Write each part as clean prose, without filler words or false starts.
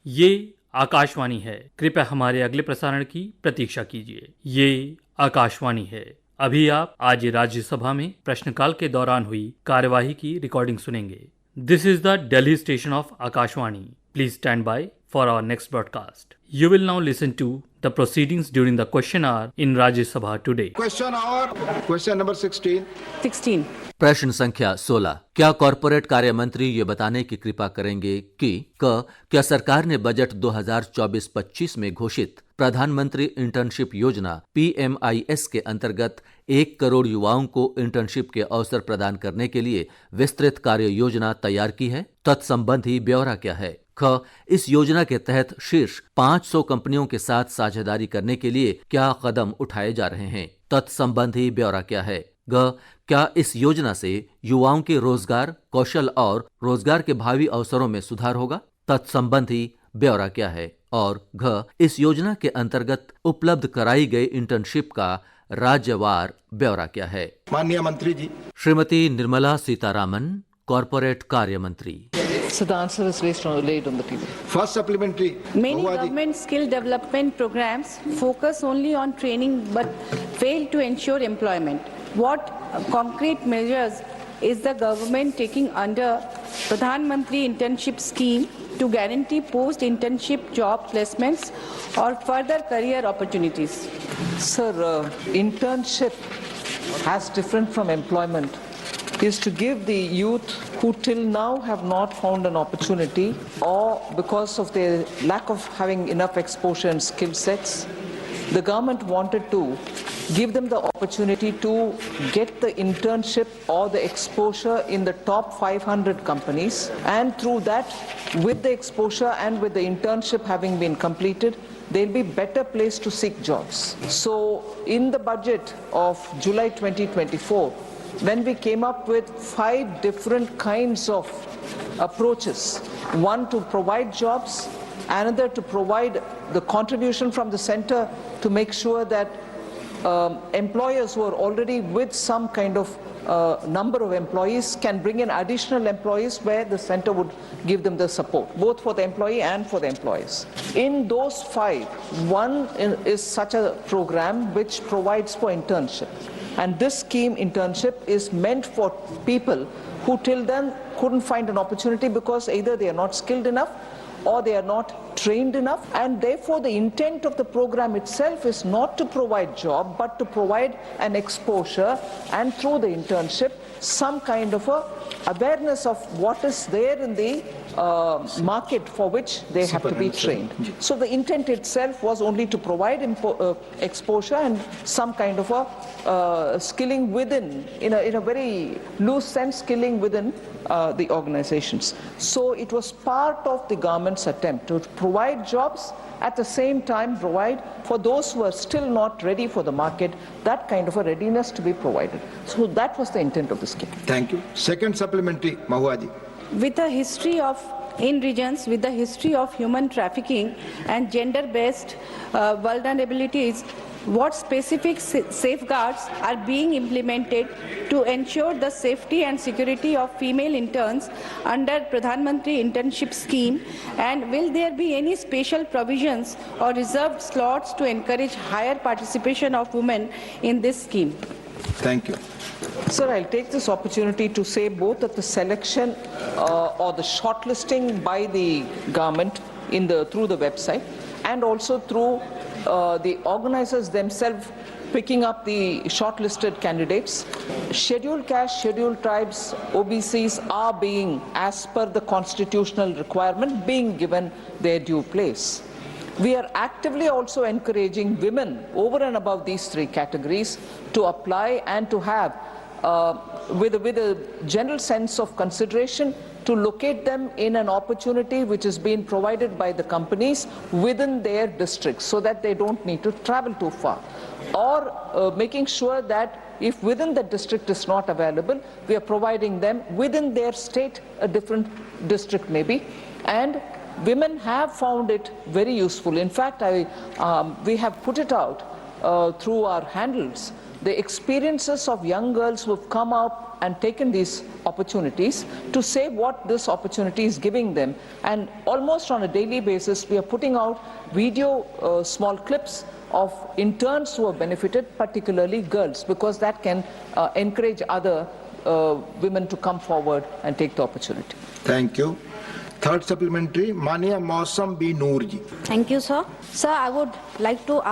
ये आकाशवाणी है। कृपया हमारे अगले प्रसारण की प्रतीक्षा कीजिए। ये आकाशवाणी है। अभी आप आज राज्यसभा में प्रश्नकाल के दौरान हुई कार्यवाही की रिकॉर्डिंग सुनेंगे। This is the Delhi station of Akashvani. Please stand by for our next broadcast. You will now listen to the proceedings during the question hour in Rajya Sabha today. Question hour, question number 16. 16. प्रश्न संख्या 16। क्या corporate कार्य मंत्री ये बताने की कृपा करेंगे कि क्या सरकार ने बजट 2024-25 में घोषित प्रधानमंत्री इंटर्नशिप योजना PMIS के अंतर्गत 1 करोड़ युवाओं को इंटर्नशिप के अवसर प्रदान करने के लिए विस्तृत कार्य योजना तैयार की है? तत्संबंधी ब्यौरा क्या है? इस योजना के तहत शीर्ष 500 कंपनियों के साथ साझेदारी करने के लिए क्या कदम उठाए जा रहे हैं? तत्संबंधी ब्यौरा क्या है? क्या इस योजना से युवाओं के रोजगार, कौशल और रोजगार के भावी अवसरों में सुधार होगा? तत्संबंधी ब्यौरा क्या है? और इस योजना के अंतर्गत उपलब्ध कराई गई इंटर्नशिप का राज्यवार ब्यौरा क्या है? माननीय मंत्री जी। श्रीमती निर्मला सीतारामन, कॉरपोरेट कार्य मंत्री। So the answer is laid on the TV. First supplementary. Many government skill development programs focus only on training but fail to ensure employment. What concrete measures is the government taking under Pradhan Mantri Internship Scheme to guarantee post-internship job placements or further career opportunities? Sir, internship as different from employment is to give the youth who till now have not found an opportunity or because of their lack of having enough exposure and skill sets, the government wanted to give them the opportunity to get the internship or the exposure in the top 500 companies, and through that, with the exposure and with the internship having been completed, they'll be better placed to seek jobs. So in the budget of July 2024, when we came up with 5 different kinds of approaches, one to provide jobs, another to provide the contribution from the center to make sure that employers who are already with some kind of number of employees can bring in additional employees where the center would give them the support, both for the employee and for the employees. In those 5, one is such a program which provides for internship. And this scheme, internship, is meant for people who till then couldn't find an opportunity because either they are not skilled enough or they are not trained enough, and therefore the intent of the program itself is not to provide job but to provide an exposure, and through the internship some kind of a awareness of what is there in the market for which they have to be trained. So the intent itself was only to provide exposure and some kind of a skilling within, in a very loose sense, skilling within the organizations. So it was part of the government's attempt to provide jobs, at the same time provide for those who are still not ready for the market that kind of a readiness to be provided. So that was the intent of the scheme. Thank you. Second supplementary, Mahuaji. With a history of in regions with the history of human trafficking and gender-based vulnerabilities, what specific safeguards are being implemented to ensure the safety and security of female interns under Pradhan Mantri Internship Scheme, and will there be any special provisions or reserved slots to encourage higher participation of women in this scheme? Thank you. Sir, I'll take this opportunity to say both at the selection or the shortlisting by the government through the website, and also through the organizers themselves picking up the shortlisted candidates. Scheduled caste, scheduled tribes, OBCs are being, as per the constitutional requirement, being given their due place. We are actively also encouraging women over and above these 3 categories to apply and to have, with a general sense of consideration, to locate them in an opportunity which is being provided by the companies within their districts, so that they don't need to travel too far, or making sure that if within the district is not available, we are providing them within their state, a different district maybe. And women have found it very useful. In fact, we have put it out through our handles, the experiences of young girls who have come up and taken these opportunities to say what this opportunity is giving them. And almost on a daily basis, we are putting out video, small clips of interns who have benefited, particularly girls, because that can encourage other women to come forward and take the opportunity. Thank you. Third supplementary, Mania Mausam B. Noor ji. Thank you, sir. Sir, I would like to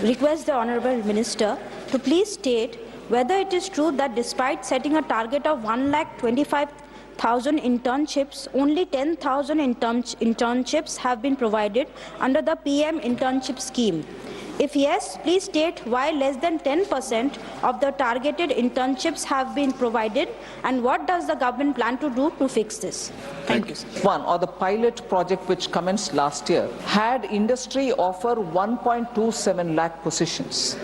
request the Honorable Minister to please state whether it is true that despite setting a target of 1,25,000 internships, only 10,000 internships have been provided under the PM internship scheme. If yes, please state why less than 10% of the targeted internships have been provided, and what does the government plan to do to fix this? Thank you, sir. One, or the pilot project which commenced last year, had industry offer 1.27 lakh positions.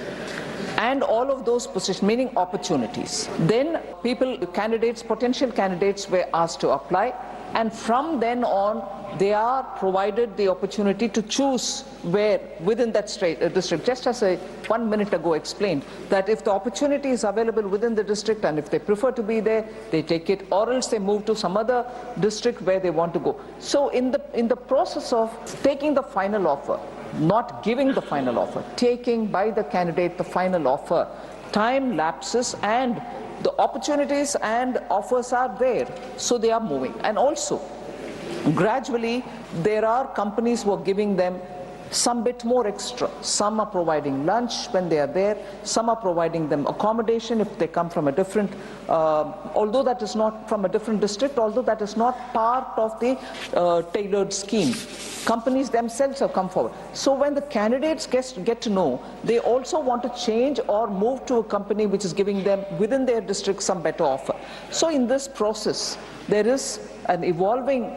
And all of those positions, meaning opportunities. Then potential candidates were asked to apply, and from then on, they are provided the opportunity to choose where within that district. Just as I 1 minute ago explained, that if the opportunity is available within the district and if they prefer to be there, they take it, or else they move to some other district where they want to go. So in the process of taking the final offer, not giving the final offer, taking by the candidate the final offer, time lapses and the opportunities and offers are there, so they are moving. And also, gradually, there are companies who are giving them some bit more extra. Some are providing lunch when they are there, some are providing them accommodation if they come from a different, although that is not from a different district, although that is not part of the tailored scheme. Companies themselves have come forward. So when the candidates get to know, they also want to change or move to a company which is giving them within their district some better offer. So in this process, there is an evolving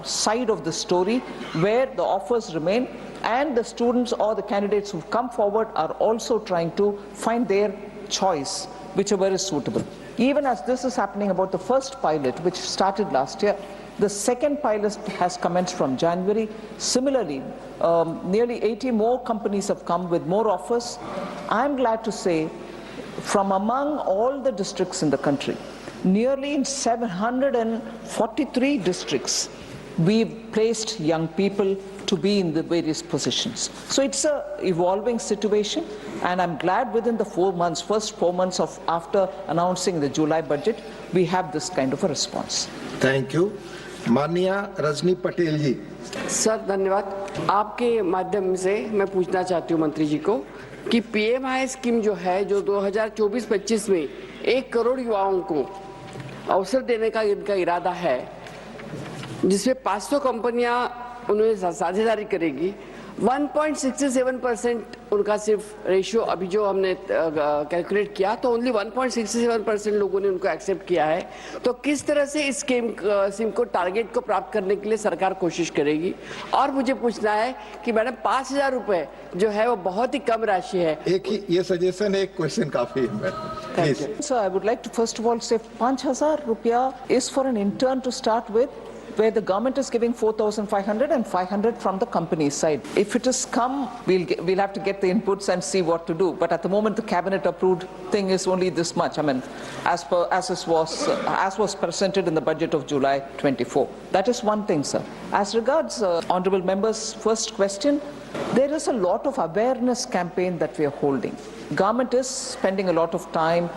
side of the story where the offers remain and the students or the candidates who've come forward are also trying to find their choice, whichever is suitable. Even as this is happening about the first pilot, which started last year, the second pilot has commenced from January. Similarly, nearly 80 more companies have come with more offers. I'm glad to say, from among all the districts in the country, nearly in 743 districts, we've placed young people to be in the various positions. So it's an evolving situation, and I'm glad within the first 4 months of after announcing the July budget, we have this kind of a response. Thank you. Mania Rajni Patel ji. Sir धन्यवाद। आपके माध्यम से मैं पूछना चाहती हूँ मंत्री जी को कि PMI स्कीम जो है, जो 2024-25 में 1 करोड़ युवाओं को अवसर देने का इनका इरादा है, जिसमें 500 कंपनियां उन्हें साझेदारी करेगी, 1.67% उनका सिर्फ रेशियो अभी जो हमने कैलकुलेट किया तो ओनली 1.67% लोगों ने उनको एक्सेप्ट किया है। तो किस तरह से इस स्कीम को टारगेट को प्राप्त करने के लिए सरकार कोशिश करेगी? और मुझे पूछना है कि मैडम 5,000 रुपए जो है वो बहुत ही कम राशि है। एक ही ये सजेशन है, एक क्वेश्चन काफी है। Thank you. So I would like to first of all say 5,000 rupiah is for an intern to start with, where the government is giving 4,500 and 500 from the company side. If it has come, we'll have to get the inputs and see what to do. But at the moment, the cabinet approved thing is only this much. I mean, as was presented in the budget of July 24. That is one thing, sir. As regards honourable members' first question, there is a lot of awareness campaign that we are holding. Government is spending a lot of time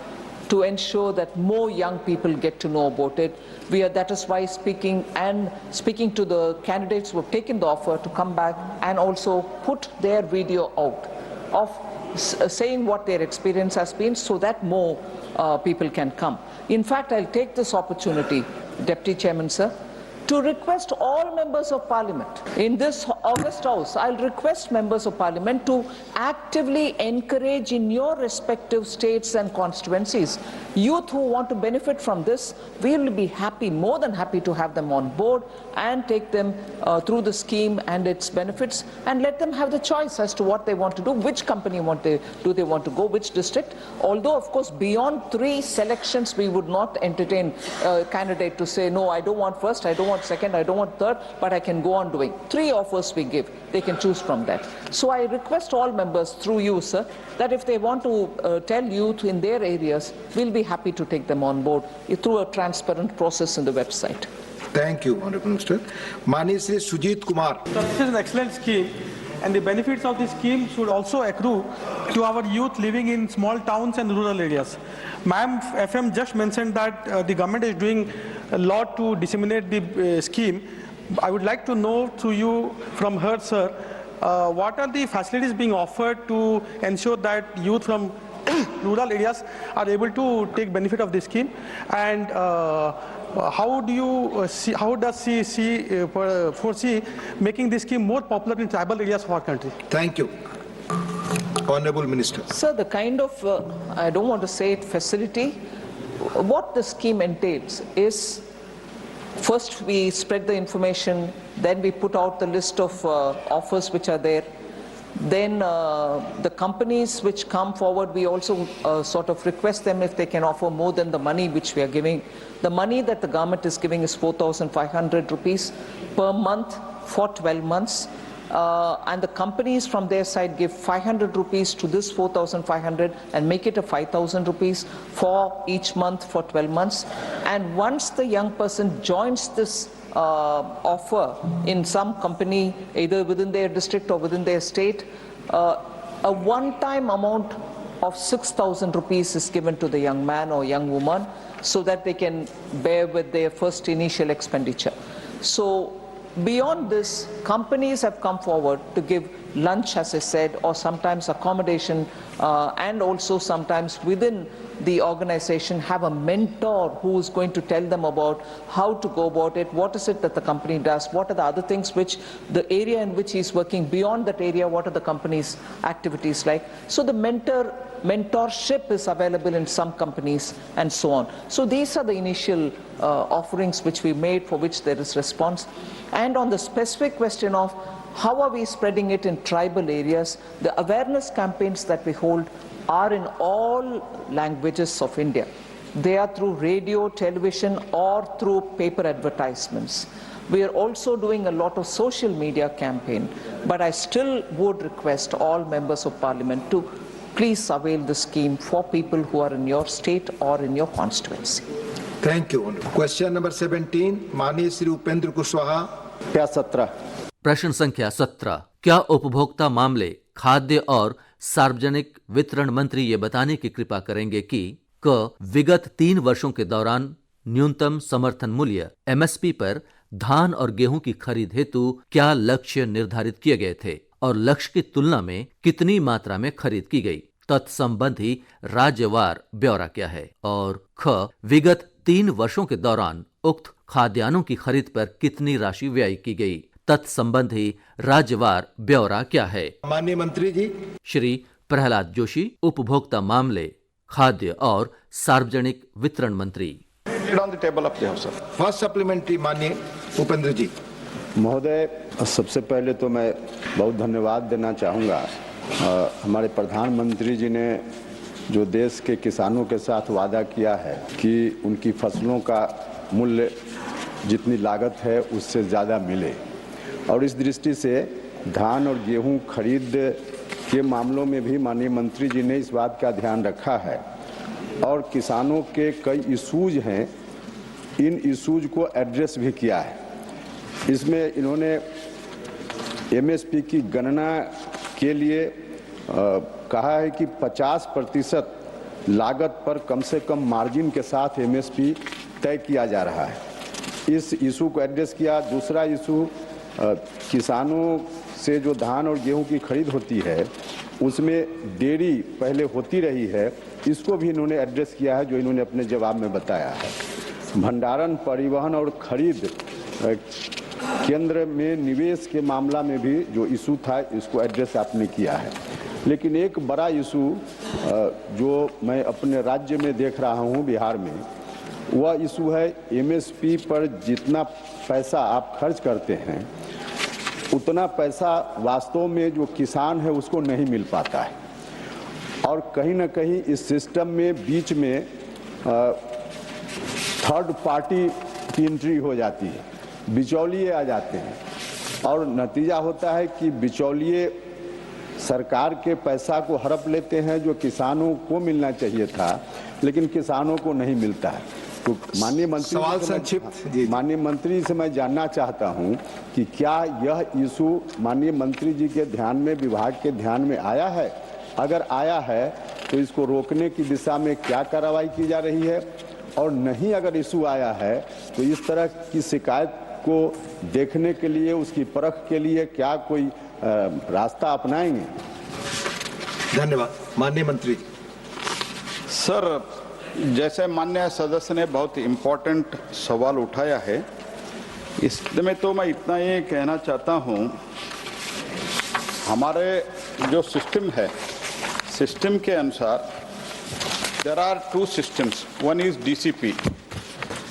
to ensure that more young people get to know about it. That is why speaking to the candidates who have taken the offer to come back and also put their video out of saying what their experience has been, so that more people can come. In fact, I'll take this opportunity, Deputy Chairman, sir, to request all members of parliament in this August House. I'll request members of parliament to actively encourage in your respective states and constituencies youth who want to benefit from this. We will be happy, more than happy, to have them on board and take them through the scheme and its benefits, and let them have the choice as to what they want to do, which company do they want to go, which district. Although, of course, beyond 3 selections, we would not entertain a candidate to say, no, I don't want first, I don't want second, I don't want third, but I can go on doing. 3 offers we we give. They can choose from that. So I request all members through you, sir, that if they want to tell youth in their areas, we'll be happy to take them on board through a transparent process in the website. Thank you, Honorable Minister. Mani Shri Sujit Kumar. This is an excellent scheme, and the benefits of this scheme should also accrue to our youth living in small towns and rural areas. Ma'am FM just mentioned that the government is doing a lot to disseminate the scheme. I would like to know through you from her, sir, what are the facilities being offered to ensure that youth from rural areas are able to take benefit of this scheme, and how does she foresee making this scheme more popular in tribal areas of our country? Thank you. Honorable Minister. Sir, the kind of, I don't want to say it, facility, what the scheme entails is, first we spread the information, then we put out the list of offers which are there. Then the companies which come forward, we also sort of request them if they can offer more than the money which we are giving. The money that the government is giving is 4,500 rupees per month for 12 months. And the companies from their side give 500 rupees to this 4,500 and make it a 5,000 rupees for each month for 12 months. And once the young person joins this offer in some company, either within their district or within their state, a one-time amount of 6,000 rupees is given to the young man or young woman so that they can bear with their first initial expenditure. So beyond this, companies have come forward to give lunch, as I said, or sometimes accommodation, and also sometimes within the organization have a mentor who is going to tell them about how to go about it, what is it that the company does, what are the other things which the area in which he's working, beyond that area, what are the company's activities like. So the mentorship is available in some companies and so on. So these are the initial offerings which we made, for which there is response. And on the specific question of how are we spreading it in tribal areas, the awareness campaigns that we hold are in all languages of India. They are through radio, television, or through paper advertisements. We are also doing a lot of social media campaign, but I still would request all members of parliament to please avail the scheme for people who are in your state or in your constituency. Thank you. Question number 17, Mani Shri Upendra Kushwaha. प्रश्न संख्या 17। क्या उपभोक्ता मामले, खाद्य और सार्वजनिक वितरण मंत्री ये बताने की कृपा करेंगे कि क विगत 3 वर्षों के दौरान न्यूनतम समर्थन मूल्य MSP पर धान और गेहूं की खरीद हेतु क्या लक्ष्य निर्धारित किए गए थे और लक्ष्य की तुलना में कितनी मात्रा में खरीद की गई, तत्संबंधी राज्यवार ब्यौरा क्या है, और ख विगत 3 वर्षों के दौरान उक्त खाद्यान्नों की खरीद पर कितनी राशि व्यय की गई, तत्संबंधी राज्यवार ब्यौरा क्या है। माननीय मंत्री जी। श्री प्रहलाद जोशी, उपभोक्ता मामले, खाद्य और सार्वजनिक वितरण मंत्री। फर्स्ट सप्लीमेंट्री माननीय उपेंद्र जी। महोदय, सबसे पहले तो मैं बहुत धन्यवाद देना चाहूँगा हमारे प्रधानमंत्री जी ने जो देश के किसानों के साथ वादा किया है कि उनकी फसलों का मूल्य जितनी लागत है उससे ज़्यादा मिले, और इस दृष्टि से धान और गेहूं खरीद के मामलों में भी माननीय मंत्री जी ने इस बात का ध्यान रखा है, और किसानों के कई इशूज हैं, इन इशूज को एड्रेस भी किया है। इसमें इन्होंने MSP की गणना के लिए कहा है कि 50% लागत पर कम से कम मार्जिन के साथ MSP तय किया जा रहा है। इस इशू को एड्रेस किया। दूसरा इशू, किसानों से जो धान और गेहूं की खरीद होती है उसमें देरी पहले होती रही है, इसको भी इन्होंने एड्रेस किया है, जो इन्होंने अपने जवाब में बताया है। भंडारण, परिवहन और खरीद केंद्र में निवेश के मामला में भी जो इशू था इसको एड्रेस आपने किया है। लेकिन एक बड़ा इशू जो मैं अपने राज्य में देख रहा हूँ, बिहार में, वह इशू है MSP पर जितना पैसा आप खर्च करते हैं उतना पैसा वास्तव में जो किसान है उसको नहीं मिल पाता है, और कहीं ना कहीं इस सिस्टम में बीच में थर्ड पार्टी की एंट्री हो जाती है, बिचौलिए आ जाते हैं। और नतीजा होता है कि बिचौलिए सरकार के पैसा को हड़प लेते हैं जो किसानों को मिलना चाहिए था, लेकिन किसानों को नहीं मिलता है। तो माननीय मंत्री सवाल संक्षिप्त। माननीय मंत्री से मैं जानना चाहता हूं कि क्या यह इशू माननीय मंत्री जी के ध्यान में, विभाग के ध्यान में आया है? अगर आया है तो इसको रोकने की दिशा में क्या कार्रवाई की जा रही है, और नहीं अगर इशू आया है तो इस तरह की शिकायत को देखने के लिए, उसकी परख के लिए क्या कोई रास्ता अपनाएंगे? धन्यवाद। माननीय मंत्री। सर, जैसे माननीय सदस्य ने बहुत इम्पोर्टेंट सवाल उठाया है, इसमें तो मैं इतना ही कहना चाहता हूं, हमारे जो सिस्टम है, सिस्टम के अनुसार there are two systems, one is DCP,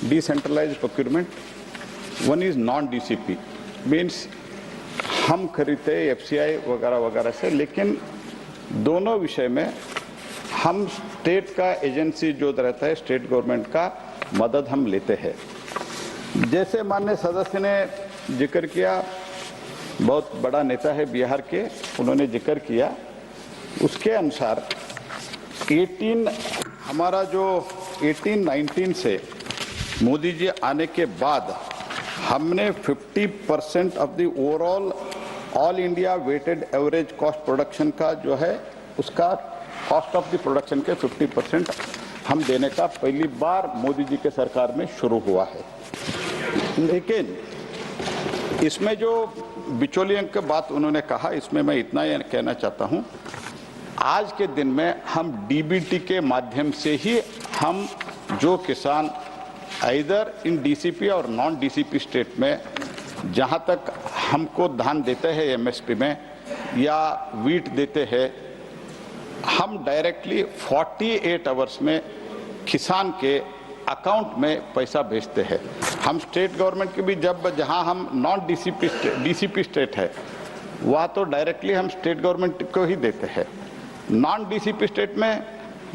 decentralised procurement, one is non DCP, means हम खरीदते FCI वगैरह वगैरह से, लेकिन दोनों विषय में हम स्टेट का एजेंसी जो रहता है, स्टेट गवर्नमेंट का मदद हम लेते हैं। जैसे माननीय सदस्य ने जिक्र किया, बहुत बड़ा नेता है बिहार के, उन्होंने जिक्र किया, उसके अनुसार 18-19 से मोदी जी आने के बाद हमने 50% of the overall all India weighted average cost production का जो है, उसका कॉस्ट ऑफ द प्रोडक्शन के 50% हम देने का पहली बार मोदी जी के सरकार में शुरू हुआ है। लेकिन इसमें जो बिचौलियों की बात उन्होंने कहा, इसमें मैं इतना ही कहना चाहता हूं, आज के दिन में हम DBT के माध्यम से ही हम जो किसान इधर इन DCP और नॉन DCP स्टेट में जहां तक हमको धान देते हैं MSP में या वीट देते हैं, हम डायरेक्टली 48 आवर्स में किसान के अकाउंट में पैसा भेजते हैं। हम स्टेट गवर्नमेंट के भी जहां हम नॉन DCP स्टेट है, वहाँ तो डायरेक्टली हम स्टेट गवर्नमेंट को ही देते हैं। नॉन DCP स्टेट में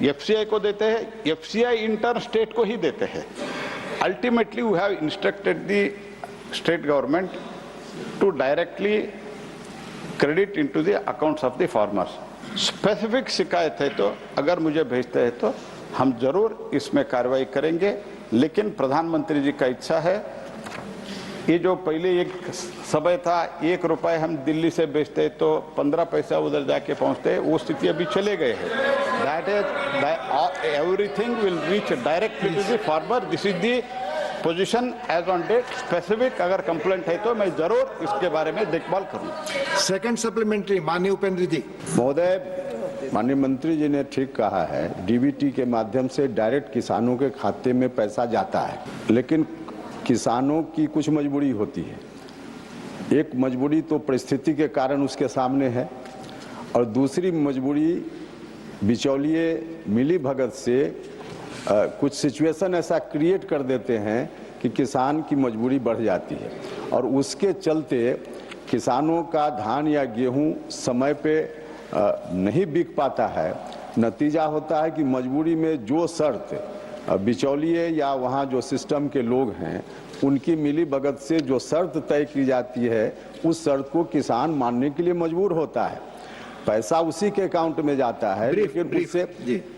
FCI को देते हैं, FCI इंटर स्टेट को ही देते हैं। Ultimately we have instructed the state government to directly credit into the accounts of the farmers. Specific शिकायत है तो अगर मुझे भेजते हैं तो हम जरूर इसमें कार्रवाई करेंगे, लेकिन प्रधानमंत्री जी का इच्छा है, ये जो पहले एक समय था 1 रुपये हम दिल्ली से बेचते तो 15 पैसा उधर जाके पहुंचते, वो स्थिति अभी चले गए हैं। That is everything will reach directly to the farmer. This is the position as on date. Specific अगर कंप्लेंट है तो मैं जरूर इसके बारे में देखभाल करूंगा। Second supplementary. माननीय उपेंद्र जी। महोदय, माननीय मंत्री जी ने ठीक कहा है, DBT के माध्यम से डायरेक्ट किसानों के खाते में पैसा जाता है, लेकिन किसानों की कुछ मजबूरी होती है। एक मजबूरी तो परिस्थिति के कारण उसके सामने है, और दूसरी मजबूरी बिचौलिए मिली भगत से कुछ सिचुएशन ऐसा क्रिएट कर देते हैं कि किसान की मजबूरी बढ़ जाती है, और उसके चलते किसानों का धान या गेहूं समय पे नहीं बिक पाता है। नतीजा होता है कि मजबूरी में जो शर्त बिचौलिए या वहाँ जो सिस्टम के लोग हैं उनकी मिली भगत से जो शर्त तय की जाती है, उस शर्त को किसान मानने के लिए मजबूर होता है। पैसा उसी के अकाउंट में जाता है, लेकिन उससे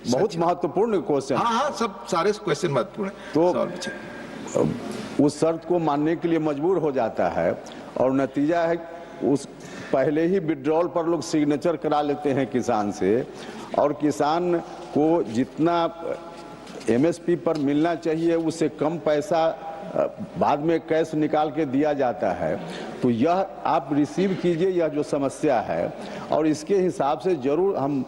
बहुत महत्वपूर्ण क्वेश्चन। हाँ, सब सारे क्वेश्चन महत्वपूर्ण तो उस शर्त को मानने के लिए मजबूर हो जाता है, और नतीजा है उस पहले ही विड्रॉल पर लोग सिग्नेचर करा लेते हैं किसान से, और किसान को जितना MSP पर मिलना चाहिए उससे कम पैसा बाद में कैश निकाल के दिया जाता है। तो यह आप रिसीव कीजिए, यह जो समस्या है, और इसके हिसाब से जरूर हम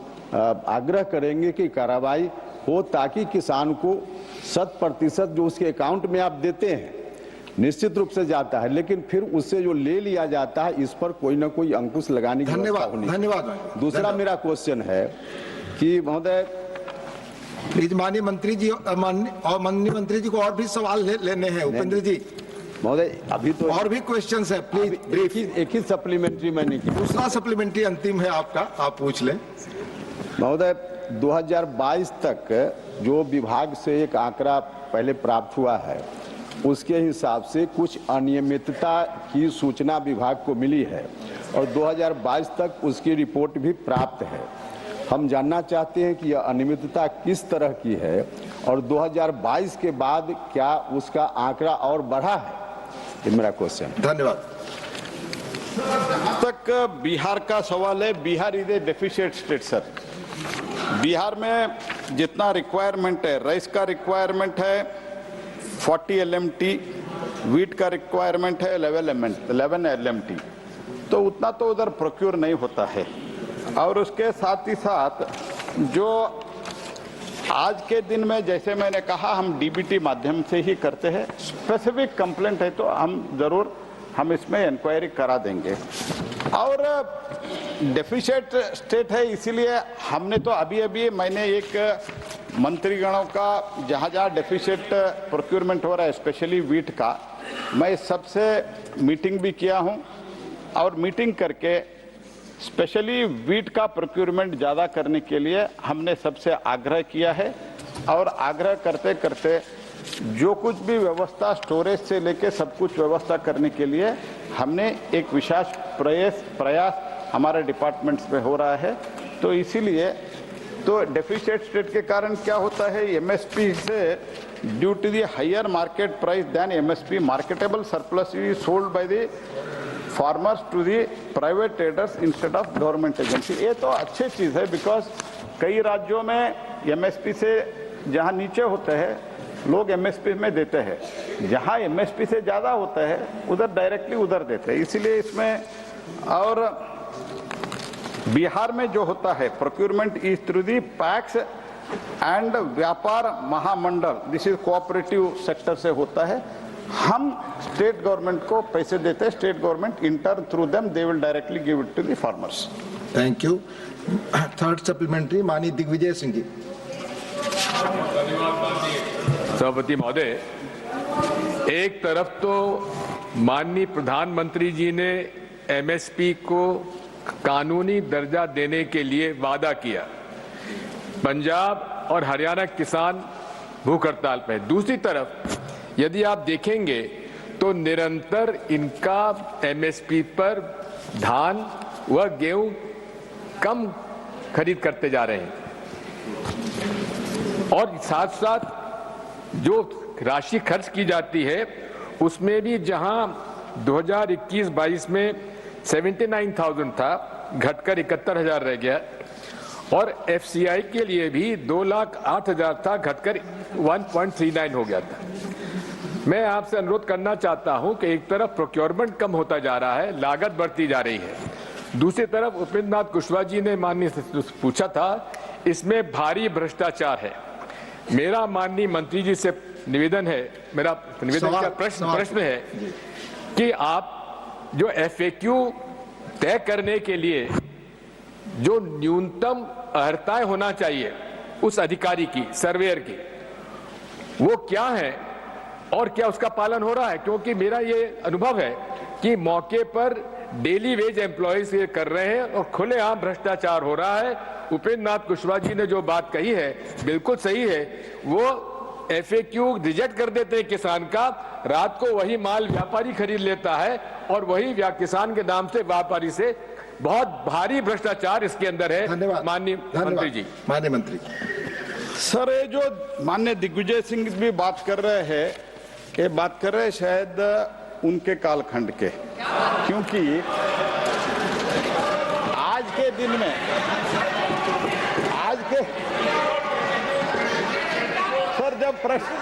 आग्रह करेंगे कि कार्रवाई हो, ताकि किसान को 100% जो उसके अकाउंट में आप देते हैं निश्चित रूप से जाता है, लेकिन फिर उससे जो ले लिया जाता है इस पर कोई ना कोई अंकुश लगाने की व्यवस्था होनी। धन्यवाद। दूसरा मेरा क्वेश्चन है कि महोदय, प्लीज माननीय मंत्री जी और माननीय मंत्री जी को और भी सवाल लेने हैं। उपेंद्र जी। महोदय, अभी तो और भी क्वेश्चंस है, प्लीज। एक ही सप्लीमेंट्री मैंने किया। दूसरा सप्लीमेंट्री अंतिम है आपका, आप पूछ लें। महोदय, 2022 तक जो विभाग से एक आंकड़ा पहले प्राप्त हुआ है, उसके हिसाब से कुछ अनियमितता की सूचना विभाग को मिली है और 2022 तक उसकी रिपोर्ट भी प्राप्त है। हम जानना चाहते हैं कि यह अनियमितता किस तरह की है और 2022 के बाद क्या उसका आंकड़ा और बढ़ा है, ये मेरा क्वेश्चन। धन्यवाद। तक बिहार का सवाल है, Bihar is a deficient state sir. Bihar में जितना रिक्वायरमेंट है, राइस का रिक्वायरमेंट है 40 LMT, वीट का रिक्वायरमेंट है 11 LMT, तो उतना तो उधर प्रोक्योर नहीं होता है। और उसके साथ ही साथ जो आज के दिन में, जैसे मैंने कहा, हम DBT माध्यम से ही करते हैं। स्पेसिफिक कंप्लेंट है तो हम इसमें इंक्वायरी करा देंगे। और डेफिशिएंट स्टेट है, इसीलिए हमने तो अभी मैंने एक मंत्रीगणों का जहाँ डेफिशिएंट प्रोक्योरमेंट हो रहा है, स्पेशली वीट का, मैं सबसे मीटिंग भी किया हूँ और मीटिंग करके स्पेशली वीट का प्रोक्योरमेंट ज़्यादा करने के लिए हमने सबसे आग्रह किया है। और आग्रह करते करते जो कुछ भी व्यवस्था, स्टोरेज से लेके सब कुछ व्यवस्था करने के लिए हमने एक विशेष प्रयास हमारे डिपार्टमेंट्स में हो रहा है। तो इसीलिए तो डेफिशिएंट स्टेट के कारण क्या होता है, MSP से due to the higher market price than MSP, marketable surplus is sold by the farmers to the private traders instead of government agency. ये तो अच्छी चीज़ है, बिकॉज कई राज्यों में MSP से जहाँ नीचे होते हैं लोग MSP में देते हैं, जहाँ MSP से ज़्यादा होता है उधर डायरेक्टली उधर देते हैं। इसीलिए इसमें और बिहार में जो होता है procurement is through the packs and व्यापार महामंडल, दिस इज कोऑपरेटिव सेक्टर से होता है। हम स्टेट गवर्नमेंट को पैसे देते हैं, state government intern through them they will directly give it to the farmers. Thank you. Third supplementary माननीय दिग्विजय सिंह जी। सभापति महोदय, एक तरफ तो माननीय प्रधानमंत्री जी ने MSP को कानूनी दर्जा देने के लिए वादा किया, पंजाब और हरियाणा किसान भूख हड़ताल पे। दूसरी तरफ यदि आप देखेंगे तो निरंतर इनका MSP पर धान व गेहूं कम खरीद करते जा रहे हैं और साथ साथ जो राशि खर्च की जाती है उसमें भी जहां 2021-22 में 79,000 था, घटकर 71,000 रह गया और FCI के लिए भी 2,08,000 था, घटकर 1.39 हो गया था। मैं आपसे अनुरोध करना चाहता हूं कि एक तरफ प्रोक्योरमेंट कम होता जा रहा है, लागत बढ़ती जा रही है, दूसरी तरफ उपेंद्र नाथ कुशवाहा जी ने माननीय से पूछा था, इसमें भारी भ्रष्टाचार है। मेरा माननीय मंत्री जी से निवेदन है, मेरा निवेदन का प्रश्न है कि आप जो FAQ तय करने के लिए जो न्यूनतम अर्हताएं होना चाहिए उस अधिकारी की, सर्वेयर की, वो क्या है और क्या उसका पालन हो रहा है? क्योंकि मेरा ये अनुभव है कि मौके पर डेली वेज एम्प्लॉयज ये कर रहे हैं और खुलेआम भ्रष्टाचार हो रहा है। उपेंद्र नाथ कुशवाहा जी ने जो बात कही है बिल्कुल सही है, वो FAQ रिजेक्ट कर देते हैं किसान का, रात को वही माल व्यापारी खरीद लेता है और वही किसान के नाम से व्यापारी से बहुत भारी भ्रष्टाचार इसके अंदर है। माननीय मंत्री जी। माननीय मंत्री। सर, ये जो माननीय दिग्विजय सिंह भी बात कर रहे हैं, ये बात कर रहे हैं शायद उनके कालखंड के, क्योंकि आज के दिन में सर जब प्रश्न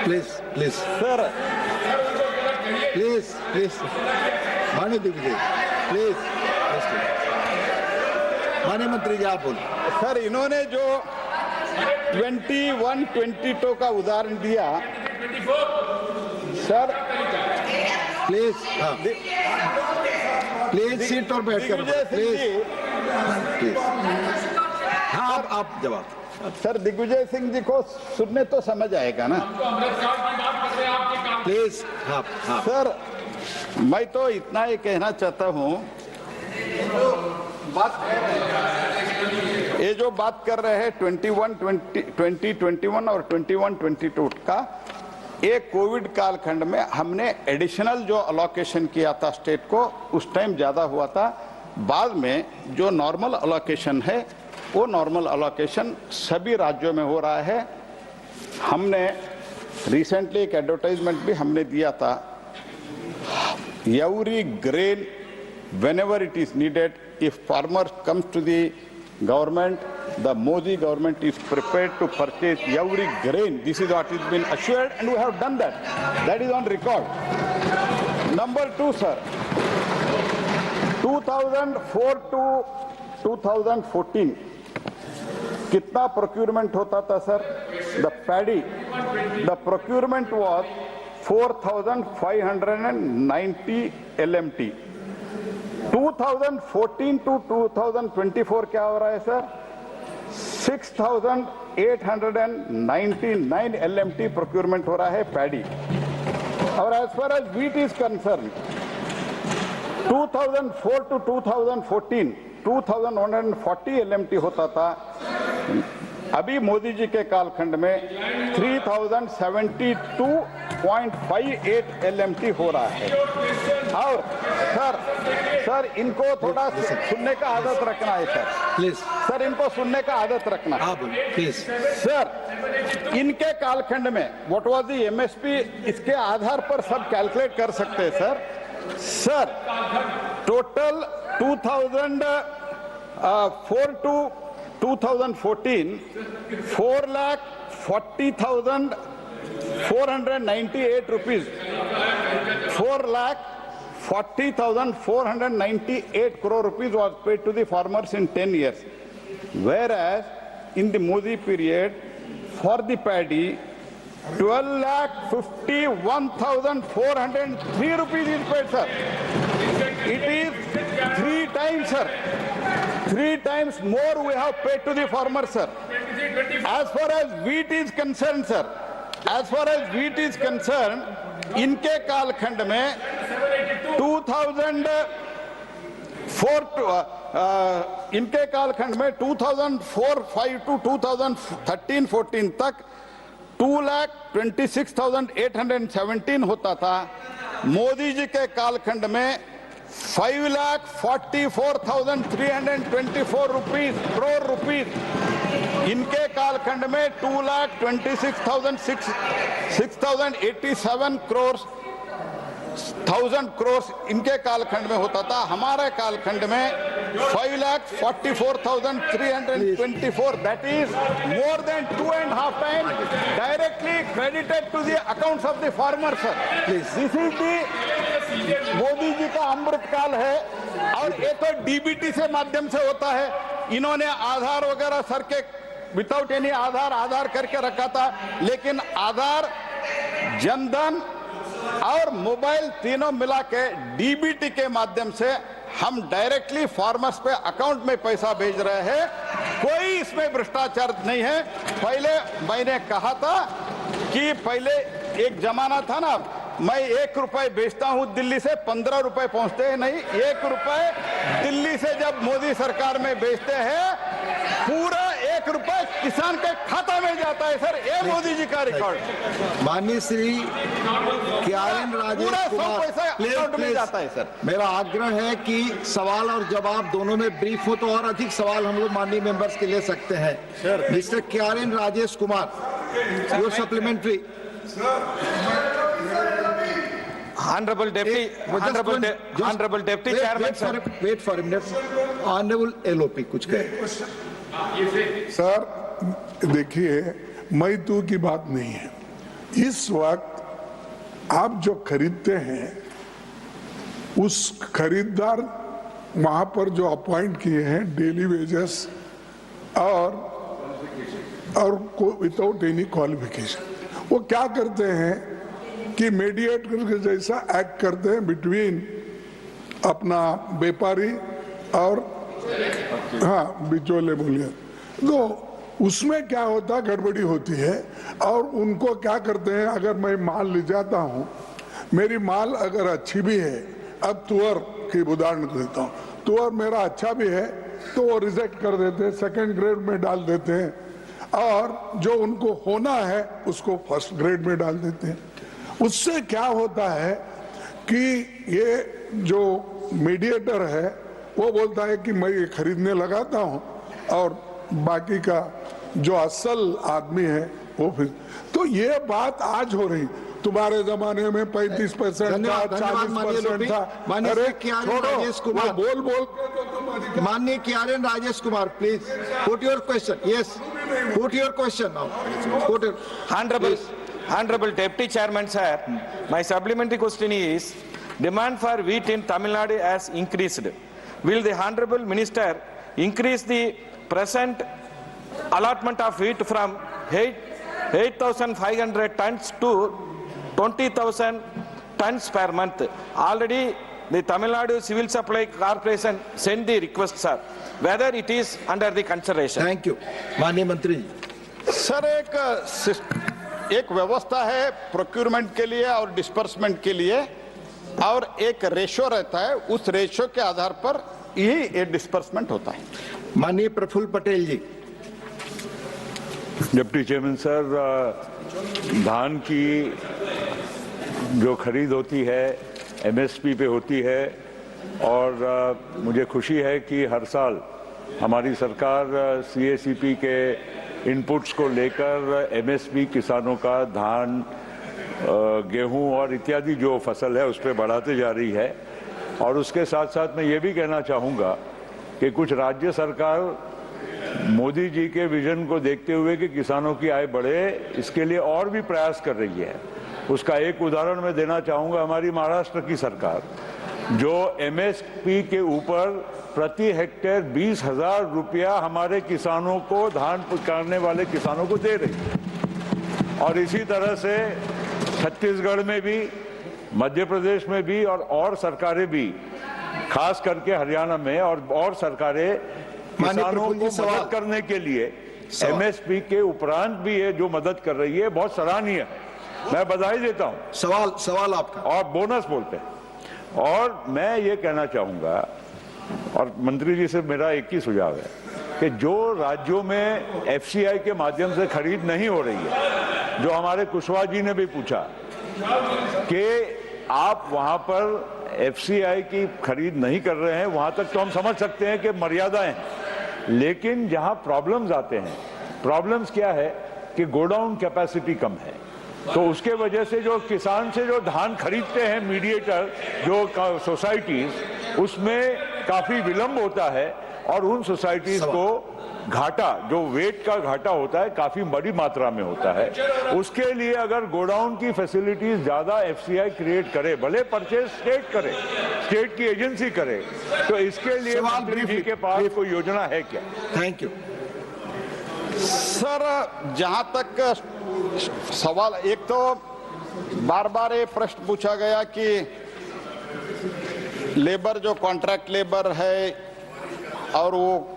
प्लीज सर प्लीज माननीय दिग्विजय प्लीज माननीय मंत्री जी आप बोलिए। सर, इन्होंने जो 21-22 का उदाहरण दिया सर, प्लीज प्लीज सीट पर बैठ कर प्लीज। हाँ, आप जवाब। सर, दिग्विजय सिंह जी को सुनने तो समझ आएगा ना। प्लीज। हाँ। सर, मैं तो इतना ही कहना चाहता हूँ, ये जो बात कर रहे हैं 2021 और 21-22 का, एक कोविड कालखंड में हमने एडिशनल जो अलोकेशन किया था स्टेट को, उस टाइम ज़्यादा हुआ था। बाद में जो नॉर्मल अलोकेशन है वो नॉर्मल अलोकेशन सभी राज्यों में हो रहा है। हमने रिसेंटली एक एडवर्टाइजमेंट भी हमने दिया था, every grain whenever it is needed, if farmer comes to the government, the Modi government is prepared to purchase every grain. This is what has been assured, and we have done that. That is on record. Number two, sir, 2004 to 2014 कितना procurement होता था, sir? The paddy, the procurement was 4,590 LMT. 2014 to 2024 क्या हो रहा है, sir? 6,899 LMT procurement हो रहा है पैडी। और as far as wheat is concerned, 2004 to 2014 2,140 LMT होता था। अभी मोदी जी के कालखंड में 3,072.58 LMT हो रहा है। और सर इनको थोड़ा सुनने का आदत रखना है, सर प्लीज। सर इनको सुनने का आदत रखना है प्लीज। सर इनके कालखंड में व्हाट वाज द एमएसपी, इसके आधार पर सब कैलकुलेट कर सकते हैं, sir. Sir total 2004 to 2014 4,40,498 rupees, 4,40,498 crore rupees was paid to the farmers in 10 years. Whereas in the Modi period, for the paddy, 12,51,403 rupees is paid, sir. It is 3 times, sir. 3 times more we have paid to the farmer, sir. As far as wheat is concerned, sir, as far as wheat is concerned, इनके कालखंड में 2004 इनके कालखंड में 2004-5 to 2013-14 तक 2,26,817 होता था। मोदी जी के कालखंड में 5,44,324 करोड़ रुपीस, इनके कालखंड में 2,26,687 करोड़ इनके कालखंड में होता था। हमारे कालखंड में 5,44,324, that is more than 2.5 times directly credited to the accounts of the farmer, sir. This is the Modi ji का अमृत काल है। और ये तो डीबीटी से माध्यम से होता है। इन्होंने आधार वगैरह सर के विदाउट एनी आधार करके रखा था, लेकिन आधार, जनधन और मोबाइल तीनों मिला के डीबीटी के माध्यम से हम डायरेक्टली फार्मर्स पे अकाउंट में पैसा भेज रहे हैं। कोई इसमें भ्रष्टाचार नहीं है। पहले मैंने कहा था कि पहले एक जमाना था ना, मैं 1 रुपए बेचता हूं दिल्ली से, 15 रुपए पहुंचते हैं। नहीं, 1 रुपए दिल्ली से जब मोदी सरकार में बेचते हैं, पूरा 1 रुपए किसान के खाता में जाता है, सर। ये मोदी जी का रिकॉर्ड। माननीय श्री KRN राजेश कुमार, प्लीज जाता है, सर। मेरा आग्रह है कि सवाल और जवाब दोनों में ब्रीफ हो, तो और अधिक सवाल हम लोग माननीय मेंबर्स के ले सकते हैं। Mister KRN Rajesh Kumar, your supplementary. Honorable Deputy Chairman, sir. Wait for a minute. Honorable LOP कुछ कहे। सर देखिए, मई तू की बात नहीं है। इस वक्त आप जो खरीदते हैं, उस खरीदार वहां पर जो अपॉइंट किए हैं डेली वेजेस और विदाउट एनी क्वालिफिकेशन, वो क्या करते हैं कि मीडिएटर के जैसा एक्ट करते हैं बिटवीन अपना व्यापारी और बिचौले बोलिए। तो उसमें क्या होता, गड़बड़ी होती है। और उनको क्या करते हैं, अगर मैं माल ले जाता हूँ, मेरी माल अगर अच्छी भी है, अब तुअर की उदाहरण देता हूँ, तुअर मेरा अच्छा भी है तो वो रिजेक्ट कर देते हैं, सेकंड ग्रेड में डाल देते हैं। और जो उनको होना है उसको फर्स्ट ग्रेड में डाल देते हैं। उससे क्या होता है कि ये जो मीडिएटर है वो बोलता है कि मैं ये खरीदने लगाता हूं और बाकी का जो असल आदमी है वो फिर, तो ये बात आज हो रही, तुम्हारे जमाने में 35% था, 40% था। अरे छोड़ो, वो बोल बोल के तो तुम अधिकार। माननीय KRN Rajesh Kumar, please put your question. Yes, put your question now. Put it. Honorable Deputy Chairman, sir, my supplementary question is, demand for wheat in Tamil Nadu has increased. Will the Honorable Minister increase the present allotment of wheat from 8,500 tons to 20,000 tons per month? Already the Tamil Nadu Civil Supply Corporation sent the request, sir. Whether it is under the consideration? Thank you. माननीय मंत्री जी। Sir, एक व्यवस्था है procurement के लिए और disbursement के लिए, और एक रेशो रहता है, उस रेशो के आधार पर ये डिस्पर्समेंट होता है। माननीय प्रफुल्ल पटेल जी। डिप्टी चेयरमैन सर, धान की जो खरीद होती है MSP पे होती है, और मुझे खुशी है कि हर साल हमारी सरकार CACP के इनपुट्स को लेकर MSP किसानों का धान, गेहूं और इत्यादि जो फसल है उस पर बढ़ाते जा रही है। और उसके साथ साथ मैं ये भी कहना चाहूँगा कि कुछ राज्य सरकार मोदी जी के विजन को देखते हुए कि किसानों की आय बढ़े, इसके लिए और भी प्रयास कर रही है। उसका एक उदाहरण मैं देना चाहूँगा, हमारी महाराष्ट्र की सरकार जो MSP के ऊपर प्रति हेक्टेयर 20,000 रुपया हमारे किसानों को, धान काटने वाले किसानों को दे रही है। और इसी तरह से छत्तीसगढ़ में भी, मध्य प्रदेश में भी और सरकारें भी, खास करके हरियाणा में और सरकारें किसानों को मदद करने के लिए MSP के उपरांत भी है जो मदद कर रही है, बहुत सराहनीय है। मैं बधाई देता हूं। सवाल आपका। और बोनस बोलते हैं। और मैं ये कहना चाहूंगा, और मंत्री जी से मेरा एक ही सुझाव है कि जो राज्यों में FCI के माध्यम से खरीद नहीं हो रही है, जो हमारे कुशवाहा जी ने भी पूछा कि आप वहां पर FCI की खरीद नहीं कर रहे हैं, वहां तक तो हम समझ सकते हैं कि मर्यादाएं हैं। लेकिन जहां प्रॉब्लम्स आते हैं, प्रॉब्लम्स क्या है कि गोडाउन कैपेसिटी कम है, तो उसके वजह से जो किसान से जो धान खरीदते हैं मीडिएटर, जो सोसाइटीज, उसमें काफी विलंब होता है और उन सोसाइटीज को घाटा, जो वेट का घाटा होता है, काफी बड़ी मात्रा में होता है। उसके लिए अगर गोडाउन की फैसिलिटीज ज्यादा FCI क्रिएट करे, भले परचेज स्टेट करे, स्टेट की एजेंसी करे, तो इसके लिए मंत्री जी के पास कोई योजना है क्या? Thank you sir. जहां तक सवाल, एक तो बार बार ये प्रश्न पूछा गया कि लेबर जो कॉन्ट्रैक्ट लेबर है और वो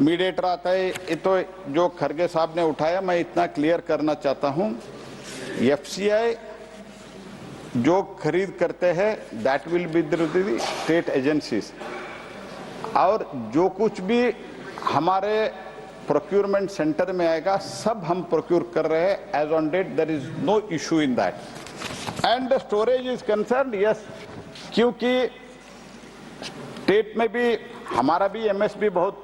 मीडिएटर आता है, ये तो जो खरगे साहब ने उठाया, मैं इतना क्लियर करना चाहता हूं, FCI जो खरीद करते हैं that will be the state agencies, और जो कुछ भी हमारे प्रोक्यूरमेंट सेंटर में आएगा सब हम प्रोक्यूर कर रहे हैं as on date, there is no issue in that. And storage is concern, yes, क्योंकि स्टेट में भी हमारा भी MSP बहुत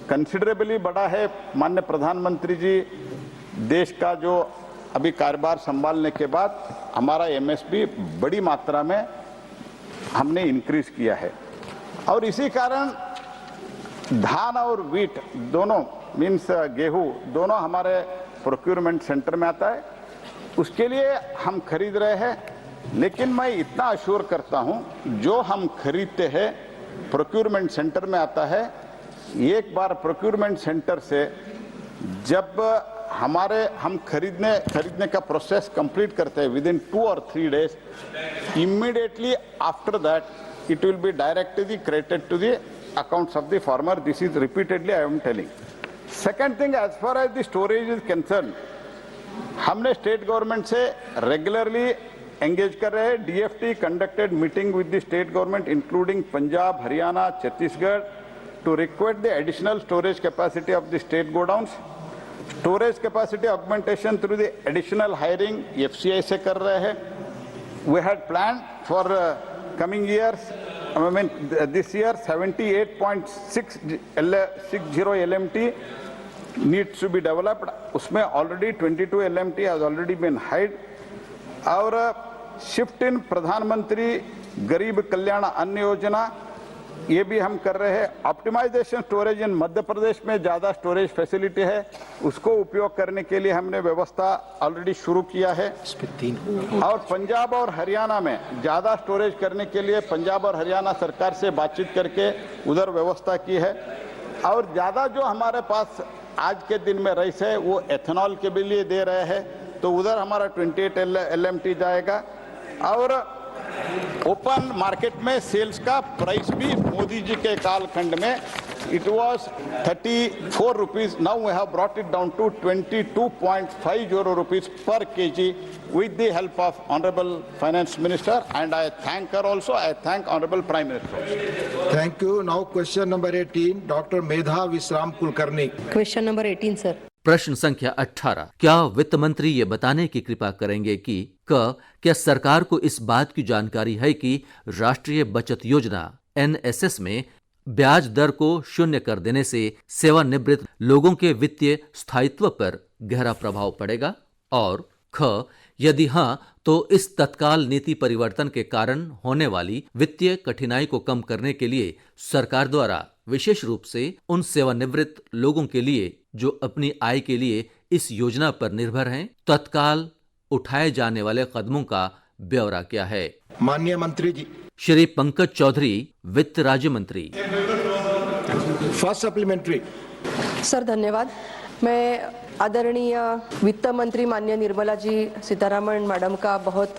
कंसिडरेबली बड़ा है। माननीय प्रधानमंत्री जी देश का जो अभी कारोबार संभालने के बाद हमारा MSP बड़ी मात्रा में हमने इंक्रीज किया है, और इसी कारण धान और वीट दोनों, मीन्स गेहूं, दोनों हमारे प्रोक्यूरमेंट सेंटर में आता है, उसके लिए हम खरीद रहे हैं। लेकिन मैं इतना अश्योर करता हूं, जो हम खरीदते हैं प्रोक्यूरमेंट सेंटर में आता है। एक बार प्रोक्यूरमेंट सेंटर से जब हम खरीदने का प्रोसेस कंप्लीट करते हैं with in 2 or 3 days, immediately after that it will be directly credited to the accounts of the farmer. This is repeatedly I am telling. Second thing, as far as the storage is concerned, हमने state government से regularly engage कर रहे हैं। DFT conducted meeting with the state government including Punjab, Haryana, Chhattisgarh to request the additional storage capacity of the state godowns, storage capacity augmentation through the additional hiring FCI से कर रहे हैं. We had planned for coming years, I mean this year 78.60 LMT needs to be developed. उसमें already 22 LMT has already been hired. और shift in प्रधानमंत्री गरीब कल्याण अन्न योजना ये भी हम कर रहे हैं. ऑप्टिमाइजेशन स्टोरेज इन मध्य प्रदेश में ज़्यादा स्टोरेज फैसिलिटी है, उसको उपयोग करने के लिए हमने व्यवस्था ऑलरेडी शुरू किया है. और पंजाब और हरियाणा में ज़्यादा स्टोरेज करने के लिए पंजाब और हरियाणा सरकार से बातचीत करके उधर व्यवस्था की है. और ज़्यादा जो हमारे पास आज के दिन में राइस है वो एथेनॉल के भी लिए दे रहे हैं, तो उधर हमारा 28 LMT जाएगा. और ओपन मार्केट में सेल्स का प्राइस भी मोदी जी के कालखंड में it was 34 rupees, now we have brought it down to 22.50 rupees per kg with the help of honorable finance minister, and I thank her also. I thank honorable prime minister. Thank you. Now question number 18, Dr. Medha Visram Kulkarni. Question number 18 sir. प्रश्न संख्या 18. क्या वित्त मंत्री ये बताने की कृपा करेंगे कि क्या सरकार को इस बात की जानकारी है कि राष्ट्रीय बचत योजना NSS में ब्याज दर को शून्य कर देने से सेवानिवृत्त लोगों के वित्तीय स्थायित्व पर गहरा प्रभाव पड़ेगा? और यदि हाँ, तो इस तत्काल नीति परिवर्तन के कारण होने वाली वित्तीय कठिनाई को कम करने के लिए सरकार द्वारा विशेष रूप से उन सेवानिवृत्त लोगों के लिए जो अपनी आय के लिए इस योजना पर निर्भर हैं, तत्काल उठाए जाने वाले कदमों का ब्यौरा क्या है? माननीय मंत्री जी. श्री पंकज चौधरी, वित्त राज्य मंत्री. First supplementary. सर धन्यवाद. मैं आदरणीय वित्त मंत्री माननीय निर्मला जी सीतारामन मैडम का बहुत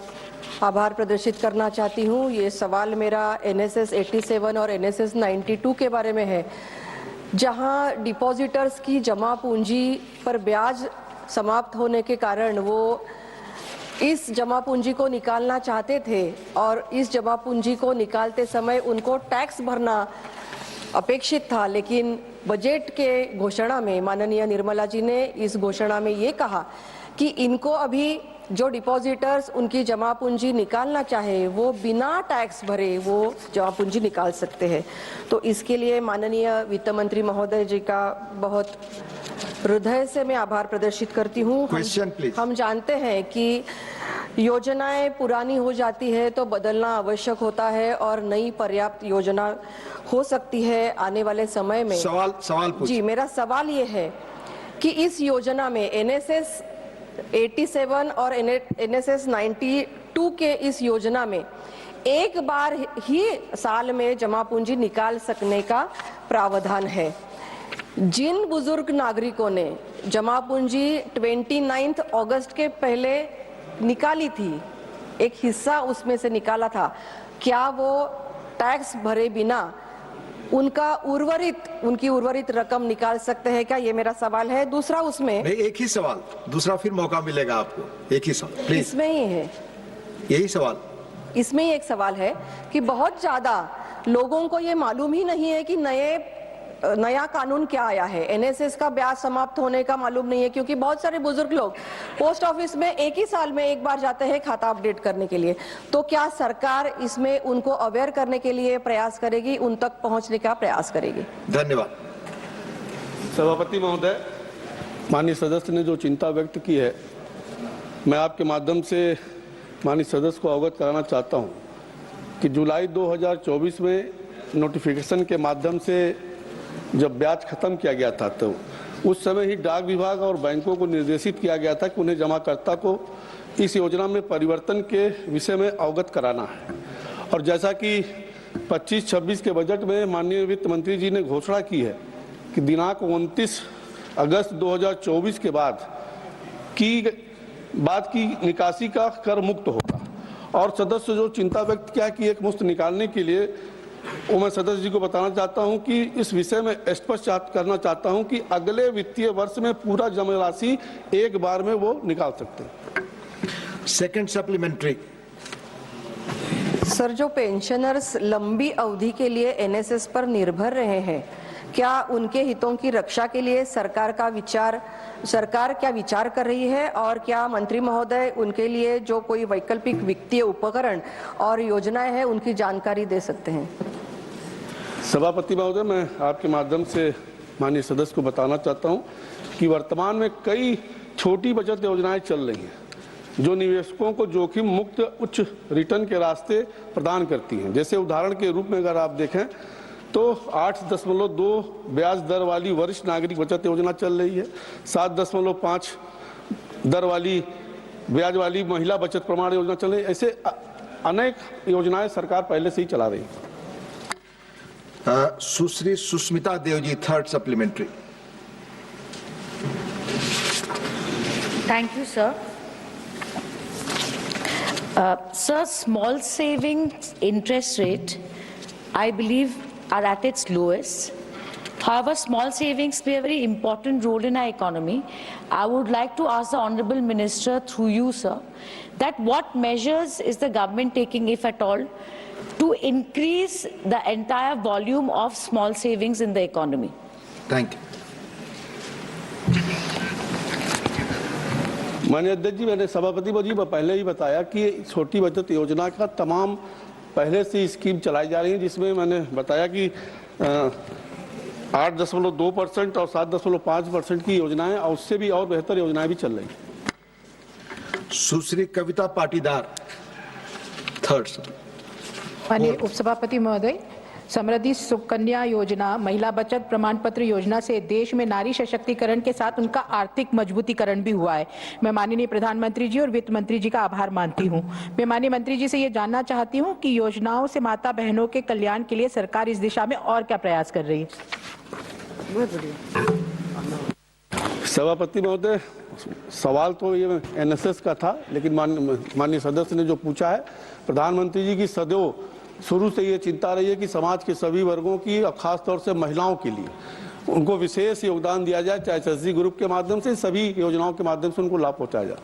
आभार प्रदर्शित करना चाहती हूँ. ये सवाल मेरा NSS 87 और NSS 92 के बारे में है, जहाँ डिपॉजिटर्स की जमा पूंजी पर ब्याज समाप्त होने के कारण वो इस जमा पूंजी को निकालना चाहते थे और इस जमा पूंजी को निकालते समय उनको टैक्स भरना अपेक्षित था. लेकिन बजट के घोषणा में माननीय निर्मला जी ने इस घोषणा में ये कहा कि इनको अभी जो डिपॉजिटर्स उनकी जमा पूंजी निकालना चाहे वो बिना टैक्स भरे वो जमा पूंजी निकाल सकते हैं. तो इसके लिए माननीय वित्त मंत्री महोदय जी का बहुत हृदय से मैं आभार प्रदर्शित करती हूँ. हम जानते हैं कि योजनाएं पुरानी हो जाती है तो बदलना आवश्यक होता है और नई पर्याप्त योजना हो सकती है आने वाले समय में. सवाल जी, मेरा सवाल ये है कि इस योजना में NSS 87 और NSS 92 के इस योजना में एक बार ही साल में जमा पूंजी निकाल सकने का प्रावधान है. जिन बुजुर्ग नागरिकों ने जमा पूंजी 29 अगस्त के पहले निकाली थी, एक हिस्सा उसमें से निकाला था, क्या वो टैक्स भरे बिना उनकी उर्वरित रकम निकाल सकते हैं क्या? ये मेरा सवाल है. दूसरा उसमें नहीं, एक ही सवाल, दूसरा फिर मौका मिलेगा आपको. एक ही सवाल प्लीज. इसमें ही है, यही सवाल. इसमें ही एक सवाल है कि बहुत ज्यादा लोगों को ये मालूम ही नहीं है कि नया कानून क्या आया है. NSS का ब्याज समाप्त होने का मालूम नहीं है, क्योंकि बहुत सारे बुजुर्ग लोग पोस्ट ऑफिस में एक ही साल में एक बार जाते हैं खाता अपडेट करने के लिए. तो क्या सरकार इसमें उनको अवेयर करने के लिए प्रयास करेगी, उन तक पहुंचने का प्रयास करेगी? धन्यवाद. सभापति महोदय, माननीय सदस्य ने जो चिंता व्यक्त की है, मैं आपके माध्यम से माननीय सदस्य को अवगत कराना चाहता हूँ कि जुलाई 2024 में नोटिफिकेशन के माध्यम से जब ब्याज खत्म किया गया था तो उस समय ही डाक विभाग और बैंकों को निर्देशित किया गया था कि उन्हें जमाकर्ता को इस योजना में परिवर्तन के विषय में अवगत कराना है. और जैसा कि 25-26 के बजट में माननीय वित्त मंत्री जी ने घोषणा की है कि दिनांक 29 अगस्त 2024 के बाद की निकासी का कर मुक्त होगा. और सदस्य जो चिंता व्यक्त किया कि एक मुश्त निकालने के लिए, वो मैं सदस्य जी को बताना चाहता हूं कि इस विषय में स्पष्ट करना चाहता हूं कि अगले वित्तीय वर्ष में पूरा जमा राशि एक बार में वो निकाल सकते हैं. Second supplementary. सर, जो पेंशनर्स लंबी अवधि के लिए NSS पर निर्भर रहे हैं, क्या उनके हितों की रक्षा के लिए सरकार क्या विचार कर रही है, और क्या मंत्री महोदय उनके लिए जो कोई वैकल्पिक वित्तीय उपकरण और योजनाएं हैं उनकी जानकारी दे सकते हैं? सभापति महोदय, मैं आपके माध्यम से माननीय सदस्य को बताना चाहता हूं कि वर्तमान में कई छोटी बचत योजनाएं चल रही हैं जो निवेशकों को जोखिम मुक्त उच्च रिटर्न के रास्ते प्रदान करती हैं। जैसे उदाहरण के रूप में अगर आप देखें तो 8.2 ब्याज दर वाली वरिष्ठ नागरिक बचत योजना चल रही है, 7.5 दर वाली ब्याज वाली महिला बचत प्रमाण योजना चल रही है। ऐसे अनेक योजनाएं सरकार पहले से ही चला रही है। Sushri Sushmita Dev ji, third supplementary. Thank you, sir. Sir, small savings interest rate, I believe, are at its lowest. However, small savings play a very important role in our economy. I would like to ask the Honorable Minister, through you, sir, that what measures is the government taking, if at all, to increase the entire volume of small savings in the economy? Thank you. माननीय अध्यक्ष जी, मैंने सभापति जी पहले ही बताया कि छोटी बचत योजना का तमाम पहले से स्कीम चलाई जा रही है, जिसमें मैंने बताया कि 8.2% और 7.5% की योजनाएं और उससे भी और बेहतर योजनाएं भी चल रही हैं। सुश्री कविता पाटीदार, थर्ड। माननीय उपसभापति महोदय, समृद्धि सुकन्या योजना, महिला बचत प्रमाण पत्र योजना से देश में नारी सशक्तिकरण के साथ उनका आर्थिक मजबूतीकरण भी हुआ है। मैं माननीय प्रधानमंत्री जी और वित्त मंत्री जी का आभार मानती हूं। मैं माननीय मंत्री जी से ये जानना चाहती हूं कि योजनाओं से माता बहनों के कल्याण के लिए सरकार इस दिशा में और क्या प्रयास कर रही है? सभापति महोदय, सवाल तो ये एनएसएस का था, लेकिन माननीय सदस्य ने जो पूछा है, प्रधानमंत्री जी की सदैव शुरू से ये चिंता रही है कि समाज के सभी वर्गों की और खास तौर से महिलाओं के लिए उनको विशेष योगदान दिया जाए, चाहे एसएसजी ग्रुप के माध्यम से, सभी योजनाओं के माध्यम से उनको लाभ पहुंचाया जाए।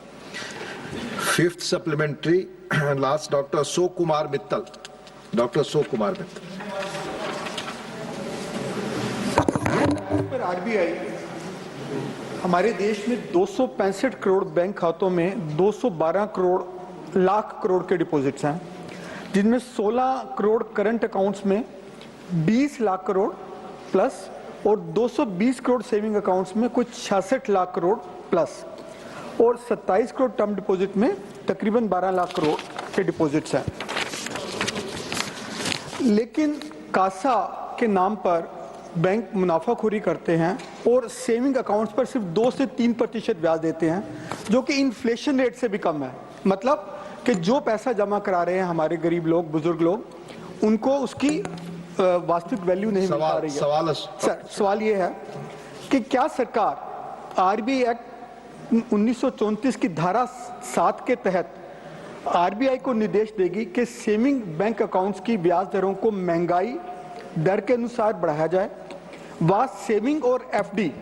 Fifth supplementary, last doctor show Kumar Mittal. Doctor show Kumar Mittal. RBI हमारे देश में 265 करोड़ बैंक खातों में 212 लाख करोड़ के डिपॉजिट्स हैं, जिनमें 16 करोड़ करंट अकाउंट्स में 20 लाख करोड़ प्लस और 220 करोड़ सेविंग अकाउंट्स में कुछ 66 लाख करोड़ प्लस और 27 करोड़ टर्म डिपॉजिट में तकरीबन 12 लाख करोड़ के डिपॉजिट्स हैं। लेकिन कासा के नाम पर बैंक मुनाफाखोरी करते हैं और सेविंग अकाउंट्स पर सिर्फ 2 से 3% ब्याज देते हैं, जो कि इन्फ्लेशन रेट से भी कम है। मतलब कि जो पैसा जमा करा रहे हैं हमारे गरीब लोग, बुजुर्ग लोग, उनको उसकी वास्तविक वैल्यू नहीं मिल पा रही है। सवाल ये है कि क्या सरकार आरबीआई एक्ट 1934 की धारा 7 के तहत आरबीआई को निर्देश देगी कि सेविंग बैंक अकाउंट्स की ब्याज दरों को महंगाई दर के अनुसार बढ़ाया जाए, व सेविंग और एफडी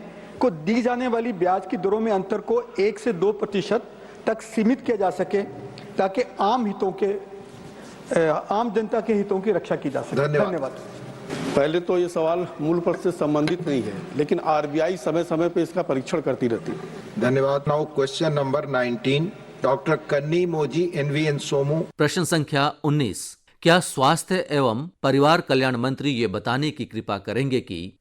को दी जाने वाली ब्याज की दरों में अंतर को 1 से 2% तक सीमित किया जा सके, ताकि आम जनता के हितों की रक्षा की जा सके। धन्यवाद। पहले तो ये सवाल मूल पर से संबंधित नहीं है, लेकिन आरबीआई समय समय पर इसका परीक्षण करती रहती है। धन्यवाद। नाउ क्वेश्चन नंबर 19, डॉक्टर कन्नी मोजी, एनवीएन सोमू। प्रश्न संख्या 19, क्या स्वास्थ्य एवं परिवार कल्याण मंत्री ये बताने की कृपा करेंगे कि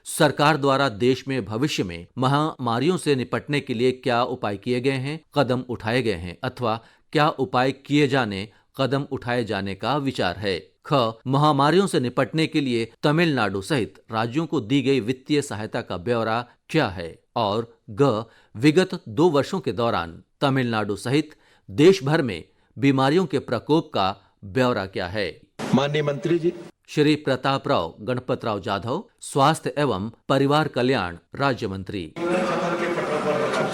सरकार द्वारा देश में भविष्य में महामारियों से निपटने के लिए क्या उपाय किए गए हैं, कदम उठाए गए हैं, अथवा क्या उपाय किए जाने, कदम उठाए जाने का विचार है? ख, महामारियों से निपटने के लिए तमिलनाडु सहित राज्यों को दी गई वित्तीय सहायता का ब्यौरा क्या है? और ग, विगत 2 वर्षों के दौरान तमिलनाडु सहित देश भर में बीमारियों के प्रकोप का ब्यौरा क्या है? माननीय मंत्री जी। श्री प्रताप राव गणपत राव जाधव, स्वास्थ्य एवं परिवार कल्याण राज्य मंत्री।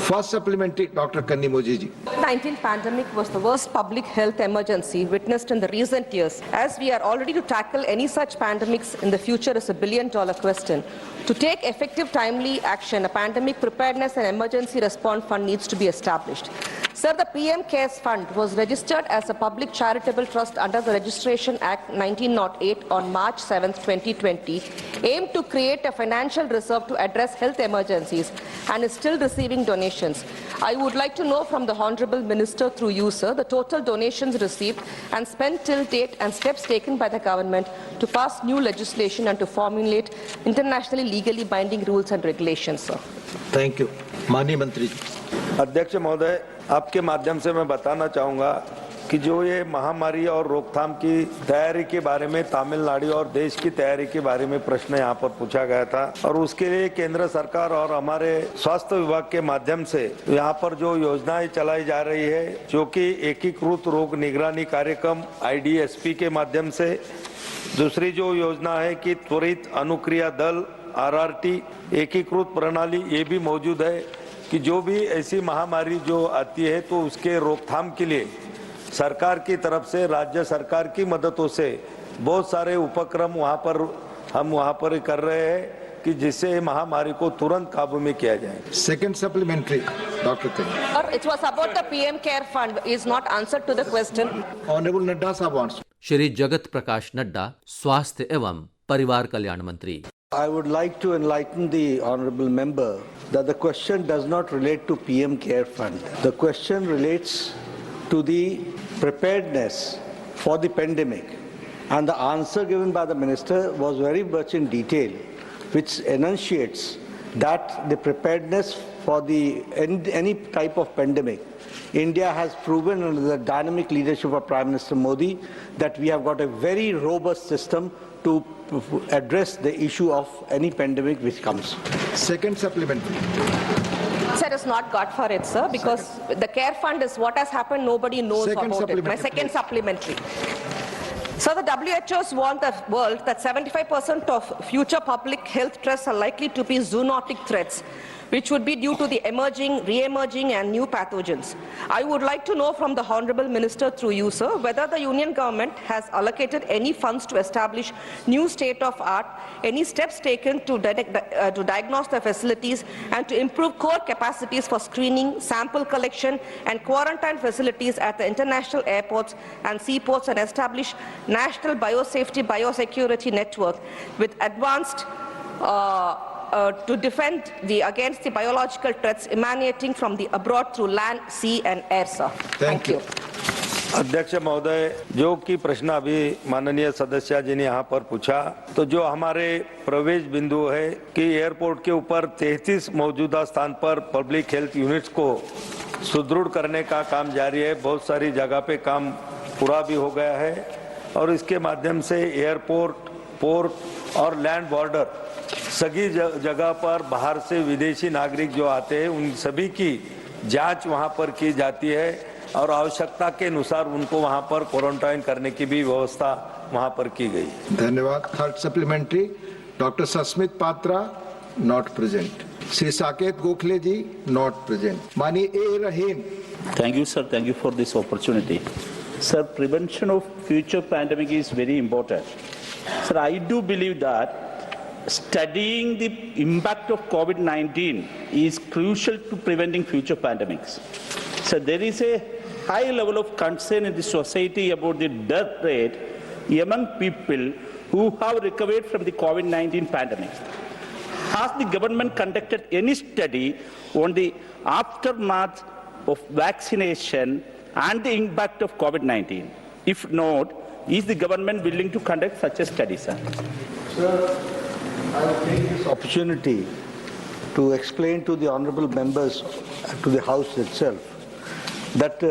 फर्स्ट सप्लीमेंट्री, डॉक्टर कन्नी मोजी जी। COVID-19 pandemic was the worst public health emergency witnessed in the recent years. As we are already to tackle any such pandemics in the future is a billion-dollar question. To take effective, timely action, a pandemic preparedness and emergency response fund needs to be established. Sir, the PM Cares Fund was registered as a public charitable trust under the Registration Act 1908 on March 7, 2020, aimed to create a financial reserve to address health emergencies and is still receiving donations. I would like to know from the Honorable Minister through you, sir, the total donations received and spent till date and steps taken by the government to pass new legislation and to formulate internationally legally binding rules and regulations, sir. Thank you. माननीय मंत्री जी। अध्यक्ष महोदय, आपके माध्यम से मैं बताना चाहूँगा कि जो ये महामारी और रोकथाम की तैयारी के बारे में तमिलनाडु और देश की तैयारी के बारे में प्रश्न यहाँ पर पूछा गया था और उसके लिए केंद्र सरकार और हमारे स्वास्थ्य विभाग के माध्यम से यहाँ पर जो योजनाएं चलाई जा रही है, जो कि एकीकृत रोग निगरानी कार्यक्रम IDSP के माध्यम से, दूसरी जो योजना है कि त्वरित अनुक्रिया दल RRT एकीकृत प्रणाली, ये भी मौजूद है कि जो भी ऐसी महामारी जो आती है तो उसके रोकथाम के लिए सरकार की तरफ से, राज्य सरकार की मददों से बहुत सारे उपक्रम हम वहाँ पर कर रहे हैं कि जिससे महामारी को तुरंत काबू में किया जाए। Second supplementary, doctor Singh. Sir, it was about the PM Care Fund. Is not answered to the question. Honourable Nadda साहब वांट्स। श्री जगत प्रकाश नड्डा, स्वास्थ्य एवं परिवार कल्याण मंत्री। I would like to enlighten the honorable member that the question does not relate to PM Care Fund. The question relates to the preparedness for the pandemic. And the answer given by the minister was very much in detail, which enunciates that the preparedness for any type of pandemic, India has proven under the dynamic leadership of Prime Minister Modi that we have got a very robust system to address the issue of any pandemic which comes. Second supplementary. Sir, it's not got for it, sir, because the care fund is what has happened, nobody knows about it. My second supplementary. So the WHO's warned the world that 75% of future public health threats are likely to be zoonotic threats, which would be due to the emerging, re-emerging and new pathogens. I would like to know from the Honorable Minister through you, sir, whether the Union Government has allocated any funds to establish new state-of-art, any steps taken to diagnose the facilities and to improve core capacities for screening, sample collection and quarantine facilities at the international airports and seaports and establish national biosafety, biosecurity network with advanced to defend against the biological threats emanating from the abroad through land, sea and air, sir. Thank you. अध्यक्ष महोदय, जो कि प्रश्न अभी माननीय सदस्य जी ने यहाँ पर पूछा, तो जो हमारे प्रवेश बिंदु है कि एयरपोर्ट के ऊपर 33 मौजूदा स्थान पर पब्लिक हेल्थ यूनिट्स को सुदृढ़ करने का काम जारी है। बहुत सारी जगह पे काम पूरा भी हो गया है और इसके माध्यम से एयरपोर्ट, पोर्ट और लैंड बॉर्डर सभी जगह पर बाहर से विदेशी नागरिक जो आते हैं उन सभी की जांच वहां पर की जाती है और आवश्यकता के अनुसार उनको वहां पर क्वारंटाइन करने की भी व्यवस्था वहां पर की गई। धन्यवाद। Third supplementary, doctor Sasmit Patra, not present. Shri Saket Gokhale ji, not present. माननीय A Rahim. Thank you, sir. Thank you for this opportunity. Sir, prevention of future pandemic is very important. Sir, I do believe that studying the impact of COVID-19 is crucial to preventing future pandemics. So there is a high level of concern in the society about the death rate among people who have recovered from the COVID-19 pandemic. Has the government conducted any study on the aftermath of vaccination and the impact of COVID-19? If not, is the government willing to conduct such a study, sir? Sir, I will take this opportunity to explain to the honorable members, to the House itself, that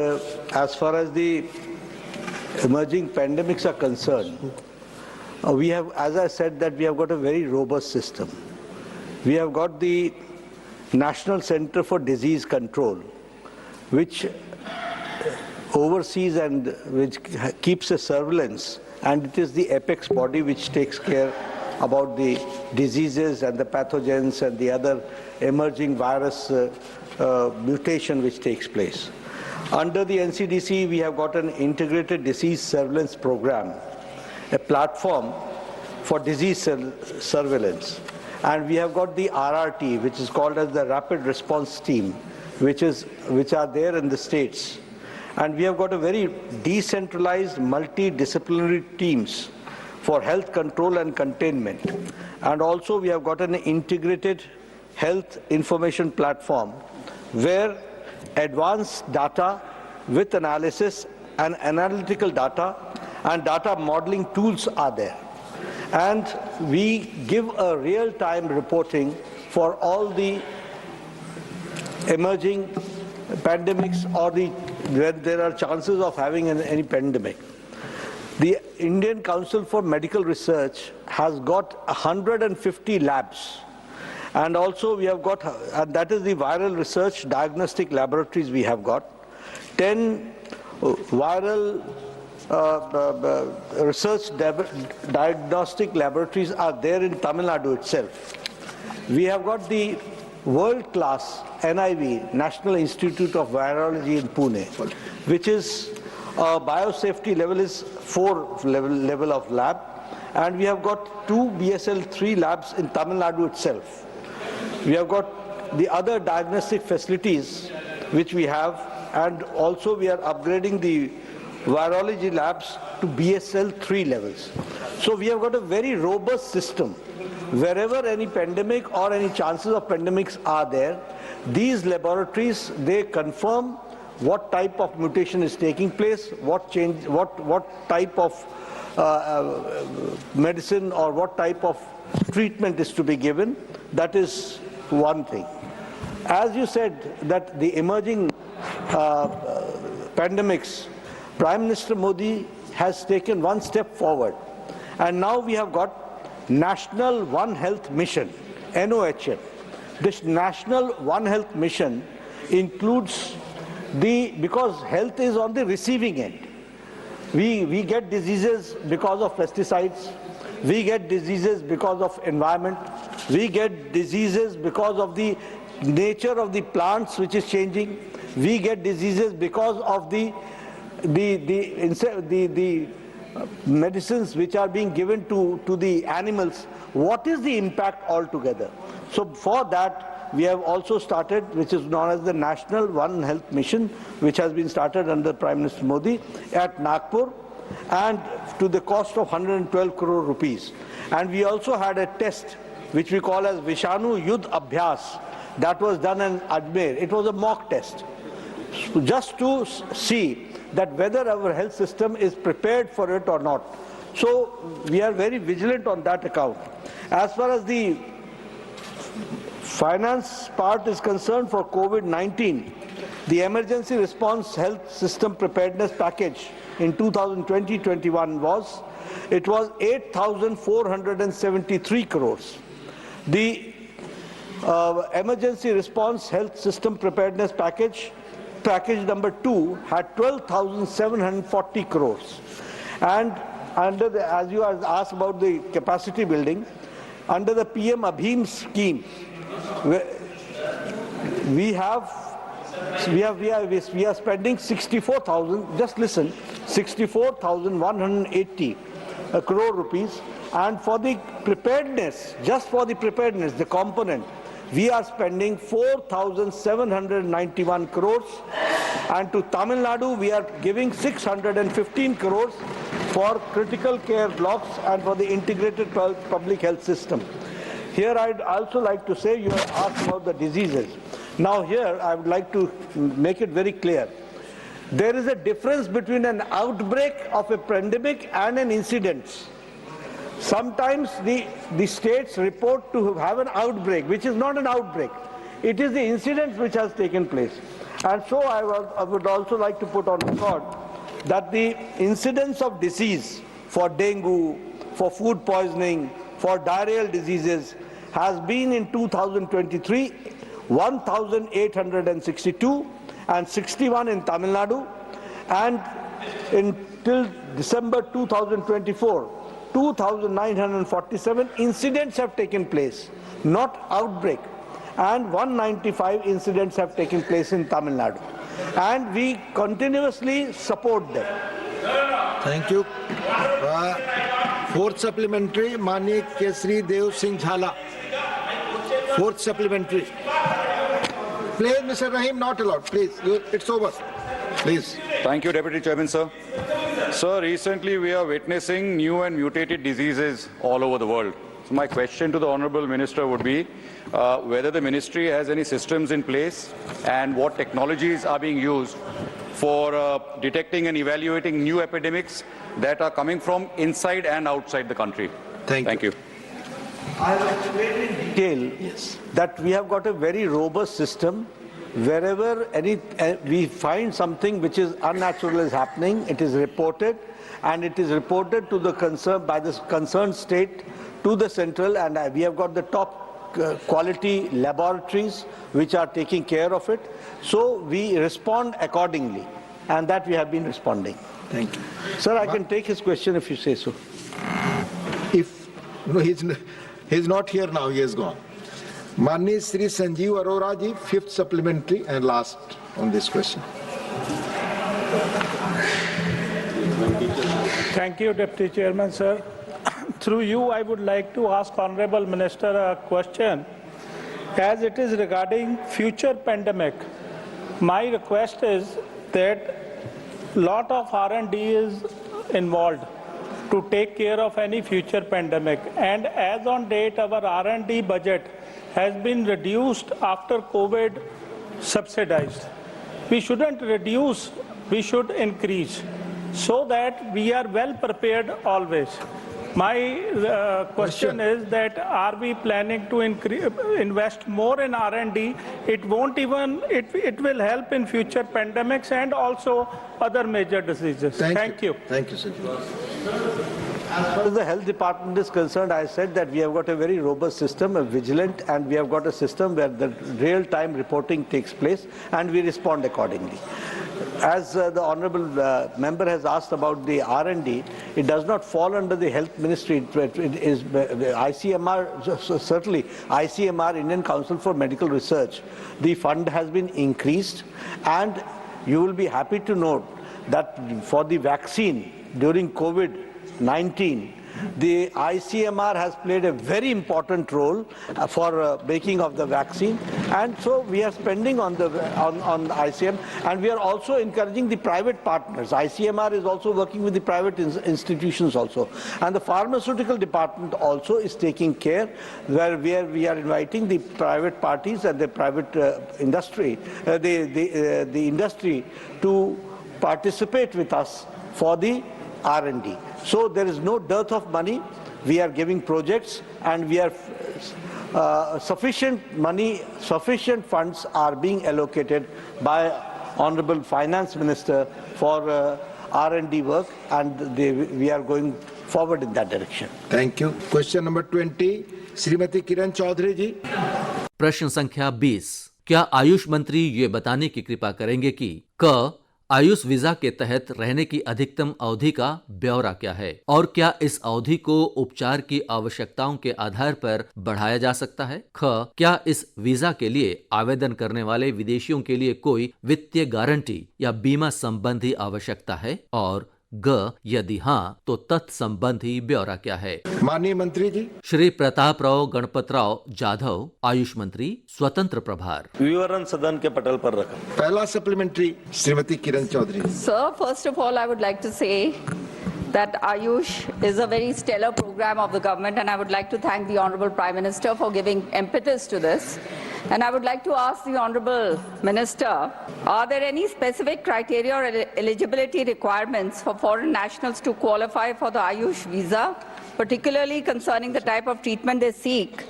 as far as the emerging pandemics are concerned, we have, as I said, that we have got a very robust system. We have got the National Center for Disease Control, which oversees and which keeps a surveillance, and it is the apex body which takes care about the diseases and the pathogens and the other emerging virus mutation which takes place. Under the NCDC, we have got an integrated disease surveillance program, a platform for disease surveillance. And we have got the RRT, which is called as the Rapid Response Team, which are there in the states. And we have got a very decentralized, multidisciplinary teams for health control and containment. And also we have got an integrated health information platform where advanced data with analysis and analytical data and data modeling tools are there. And we give a real-time reporting for all the emerging pandemics or when there are chances of having any pandemic. The Indian Council for Medical Research has got 150 labs. And also we have got, and that is the viral research diagnostic laboratories we have got. 10 viral research diagnostic laboratories are there in Tamil Nadu itself. We have got the world-class NIV, National Institute of Virology in Pune, which is biosafety level is 4 level of lab, and we have got 2 BSL-3 labs in Tamil Nadu itself. We have got the other diagnostic facilities which we have, and also we are upgrading the virology labs to BSL-3 levels. So we have got a very robust system. Wherever any pandemic or any chances of pandemics are there, these laboratories, they confirm what type of mutation is taking place, what type of medicine or what type of treatment is to be given. That is one thing. As you said that the emerging pandemics, Prime Minister Modi has taken one step forward, and now we have got National One Health Mission, NOHM. This National One Health Mission includes because health is on the receiving end. We get diseases because of pesticides, we get diseases because of environment, we get diseases because of the nature of the plants which is changing, we get diseases because of the medicines which are being given to the animals. What is the impact altogether? So for that we have also started, which is known as the National One Health Mission, which has been started under Prime Minister Modi at Nagpur, and to the cost of 112 crore rupees. And we also had a test which we call as Vishanu Yudh Abhyas that was done in Ajmer. It was a mock test just to see that whether our health system is prepared for it or not. So we are very vigilant on that account. As far as the finance part is concerned for COVID-19, the Emergency Response Health System Preparedness Package in 2020-21 was 8,473 crores. The Emergency Response Health System Preparedness Package number 2 had 12,740 crores. And under the, as you asked about the capacity building, under the PM Abhim scheme, we are spending 64,000, just listen, 64,180 crore rupees, and for the preparedness, just for the preparedness, the component, we are spending 4,791 crores, and to Tamil Nadu we are giving 615 crores for critical care blocks and for the integrated public health system. Here I'd also like to say, you have asked about the diseases. Now here I would like to make it very clear. There is a difference between an outbreak of a pandemic and an incident. Sometimes the states report to have an outbreak, which is not an outbreak. It is the incident which has taken place. And so I would also like to put on record that the incidence of disease for dengue, for food poisoning, for diarrheal diseases has been in 2023 1,862 and 61 in Tamil Nadu, and until December 2024, 2,947 incidents have taken place, not outbreak, and 195 incidents have taken place in Tamil Nadu, and we continuously support them. Thank you. Fourth supplementary, Mani Kesri Dev Singh Jhala. Fourth supplementary. Please, Mr. Rahim, not allowed. Please, it's over. Please. Thank you, Deputy Chairman, sir. Sir, recently we are witnessing new and mutated diseases all over the world. So my question to the Honourable Minister would be whether the Ministry has any systems in place and what technologies are being used for detecting and evaluating new epidemics that are coming from inside and outside the country. Thank you. I have explained in detail that we have got a very robust system. Wherever we find something which is unnatural is happening, it is reported, and it is reported to the by the concerned state to the central, and we have got the top quality laboratories which are taking care of it. So we respond accordingly, and that we have been responding. Thank you. Sir, I can take his question if you say so. No, he's not here now, he has gone. Mani Sri Sanjeev Arora ji, fifth supplementary and last on this question. Thank you, Deputy Chairman, sir. Through you, I would like to ask Honorable Minister a question. As it is regarding future pandemic, my request is that lot of R&D is involved to take care of any future pandemic. And as on date, our R&D budget has been reduced after COVID subsidized. We shouldn't reduce, we should increase so that we are well prepared always. My question is that are we planning to invest more in R&D? It won't even, it will help in future pandemics and also other major diseases. Thank you. Thank you, sir. As far as the health department is concerned, I said that we have got a very robust system, a vigilant, and we have got a system where the real-time reporting takes place, and we respond accordingly. As the honourable member has asked about the R&D, it does not fall under the health ministry. It is ICMR, certainly ICMR, Indian Council for Medical Research. The fund has been increased, and you will be happy to note that for the vaccine during COVID-19, the ICMR has played a very important role for making of the vaccine, and so we are spending on ICM, and we are also encouraging the private partners. ICMR is also working with the private institutions also, and the pharmaceutical department also is taking care where we are inviting the private parties and the private industry, the industry to participate with us for the R&D. So there is no dearth of money. We are giving projects, and we are sufficient money, sufficient funds are being allocated by Honorable Finance Minister for R&D work, and we are going forward in that direction. Thank you. Question number 20, Srimati Kiran Chaudhary ji. प्रश्न संख्या 20, क्या आयुष मंत्री ये बताने की कृपा करेंगे कि क आयुष वीजा के तहत रहने की अधिकतम अवधि का ब्यौरा क्या है और क्या इस अवधि को उपचार की आवश्यकताओं के आधार पर बढ़ाया जा सकता है? ख, क्या इस वीजा के लिए आवेदन करने वाले विदेशियों के लिए कोई वित्तीय गारंटी या बीमा संबंधी आवश्यकता है? और ग, यदि हाँ तो तत्संबंधी ब्यौरा क्या है? माननीय मंत्री जी। श्री प्रतापराव गणपतराव जाधव, आयुष मंत्री, स्वतंत्र प्रभार। विवरण सदन के पटल पर रखा। पहला supplementary Shrimati Kiran Chaudhary. Sir, first of all, I would like to say that Ayush is a very stellar program of the government, and I would like to thank the Honorable Prime Minister for giving impetus to this. And I would like to ask the Honorable Minister, are there any specific criteria or eligibility requirements for foreign nationals to qualify for the Ayush visa, particularly concerning the type of treatment they seek?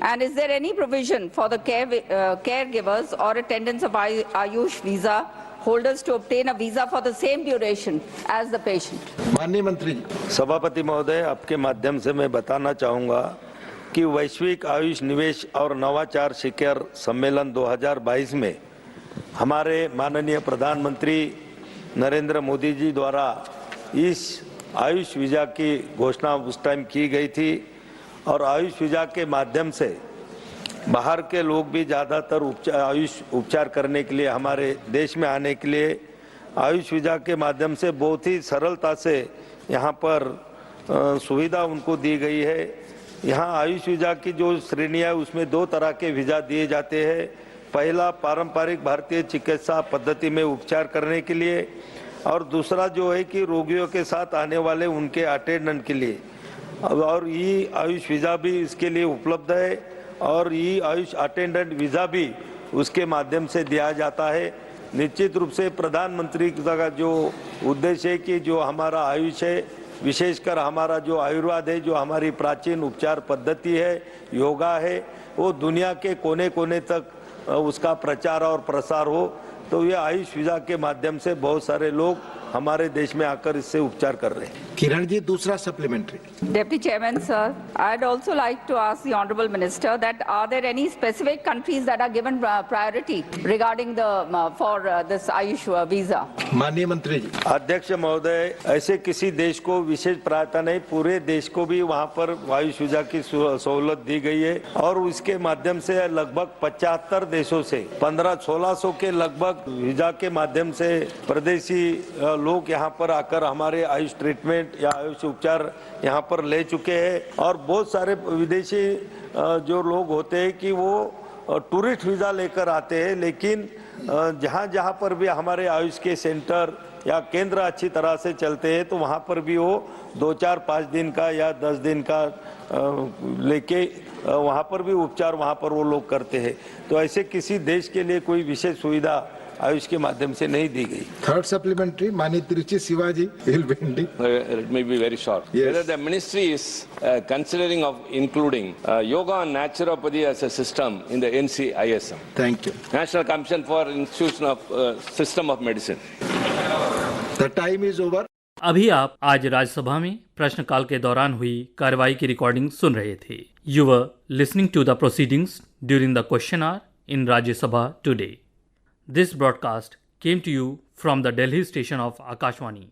And is there any provision for the caregivers or attendants of Ayush visa holders to obtain a visa for the same duration as the patient? माननीय मंत्री जी। सभापति महोदय, आपके माध्यम से मैं बताना चाहूँगा कि वैश्विक आयुष निवेश और नवाचार शिखर सम्मेलन 2022 में हमारे माननीय प्रधानमंत्री नरेंद्र मोदी जी द्वारा इस आयुष वीज़ा की घोषणा उस टाइम की गई थी, और आयुष वीज़ा के माध्यम से बाहर के लोग भी ज़्यादातर आयुष उपचार करने के लिए हमारे देश में आने के लिए आयुष वीज़ा के माध्यम से बहुत ही सरलता से यहाँ पर सुविधा उनको दी गई है। यहाँ आयुष वीज़ा की जो श्रेणियाँ उसमें 2 तरह के वीज़ा दिए जाते हैं। पहला पारंपरिक भारतीय चिकित्सा पद्धति में उपचार करने के लिए, और दूसरा जो है कि रोगियों के साथ आने वाले उनके अटेंडेंट के लिए, और ये आयुष वीज़ा भी इसके लिए उपलब्ध है, और ये आयुष अटेंडेंट वीज़ा भी उसके माध्यम से दिया जाता है। निश्चित रूप से प्रधानमंत्री का जो उद्देश्य है कि जो हमारा आयुष है, विशेषकर हमारा जो आयुर्वेद है, जो हमारी प्राचीन उपचार पद्धति है, योगा है, वो दुनिया के कोने कोने तक उसका प्रचार और प्रसार हो। तो ये आयुष वीज़ा के माध्यम से बहुत सारे लोग हमारे देश में आकर इससे उपचार कर रहे हैं। किरण जी, दूसरा supplementary. Deputy Chairman, sir, I'd also like to ask the Honorable Minister that are there any specific countries that are given priority regarding the for this Ayush visa? माननीय मंत्री जी। अध्यक्ष महोदय, ऐसे किसी देश को विशेष प्राथमिकता नहीं, पूरे देश को भी वहाँ पर आयुष वीजा की सहूलत दी गई है, और उसके माध्यम से लगभग 75 देशों से 1500-1600 के लगभग वीजा के माध्यम से प्रदेशी लोग यहाँ पर आकर हमारे आयुष ट्रीटमेंट या आयुष उपचार यहाँ पर ले चुके हैं। और बहुत सारे विदेशी जो लोग होते हैं कि वो टूरिस्ट वीज़ा लेकर आते हैं, लेकिन जहाँ जहाँ पर भी हमारे आयुष के सेंटर या केंद्र अच्छी तरह से चलते हैं, तो वहाँ पर भी वो 2-4-5 दिन का या 10 दिन का लेके वहाँ पर भी उपचार वहाँ पर वो लोग करते हैं। तो ऐसे किसी देश के लिए कोई विशेष सुविधा आयुष के माध्यम से नहीं दी गई। थर्ड सप्लीमेंट्री, माननीय Tiruchi Shivaji. Let me be very short. Yes. Whether the ministry is considering of including yoga and naturopathy as a system in the NCIS. Thank you. National Commission for Institution of System of Medicine. The time is over. अभी आप आज राज्यसभा में प्रश्नकाल के दौरान हुई कार्रवाई की रिकॉर्डिंग सुन रहे थे। You were listening to the proceedings during the question hour in Rajya Sabha today. This broadcast came to you from the Delhi station of Akashvani.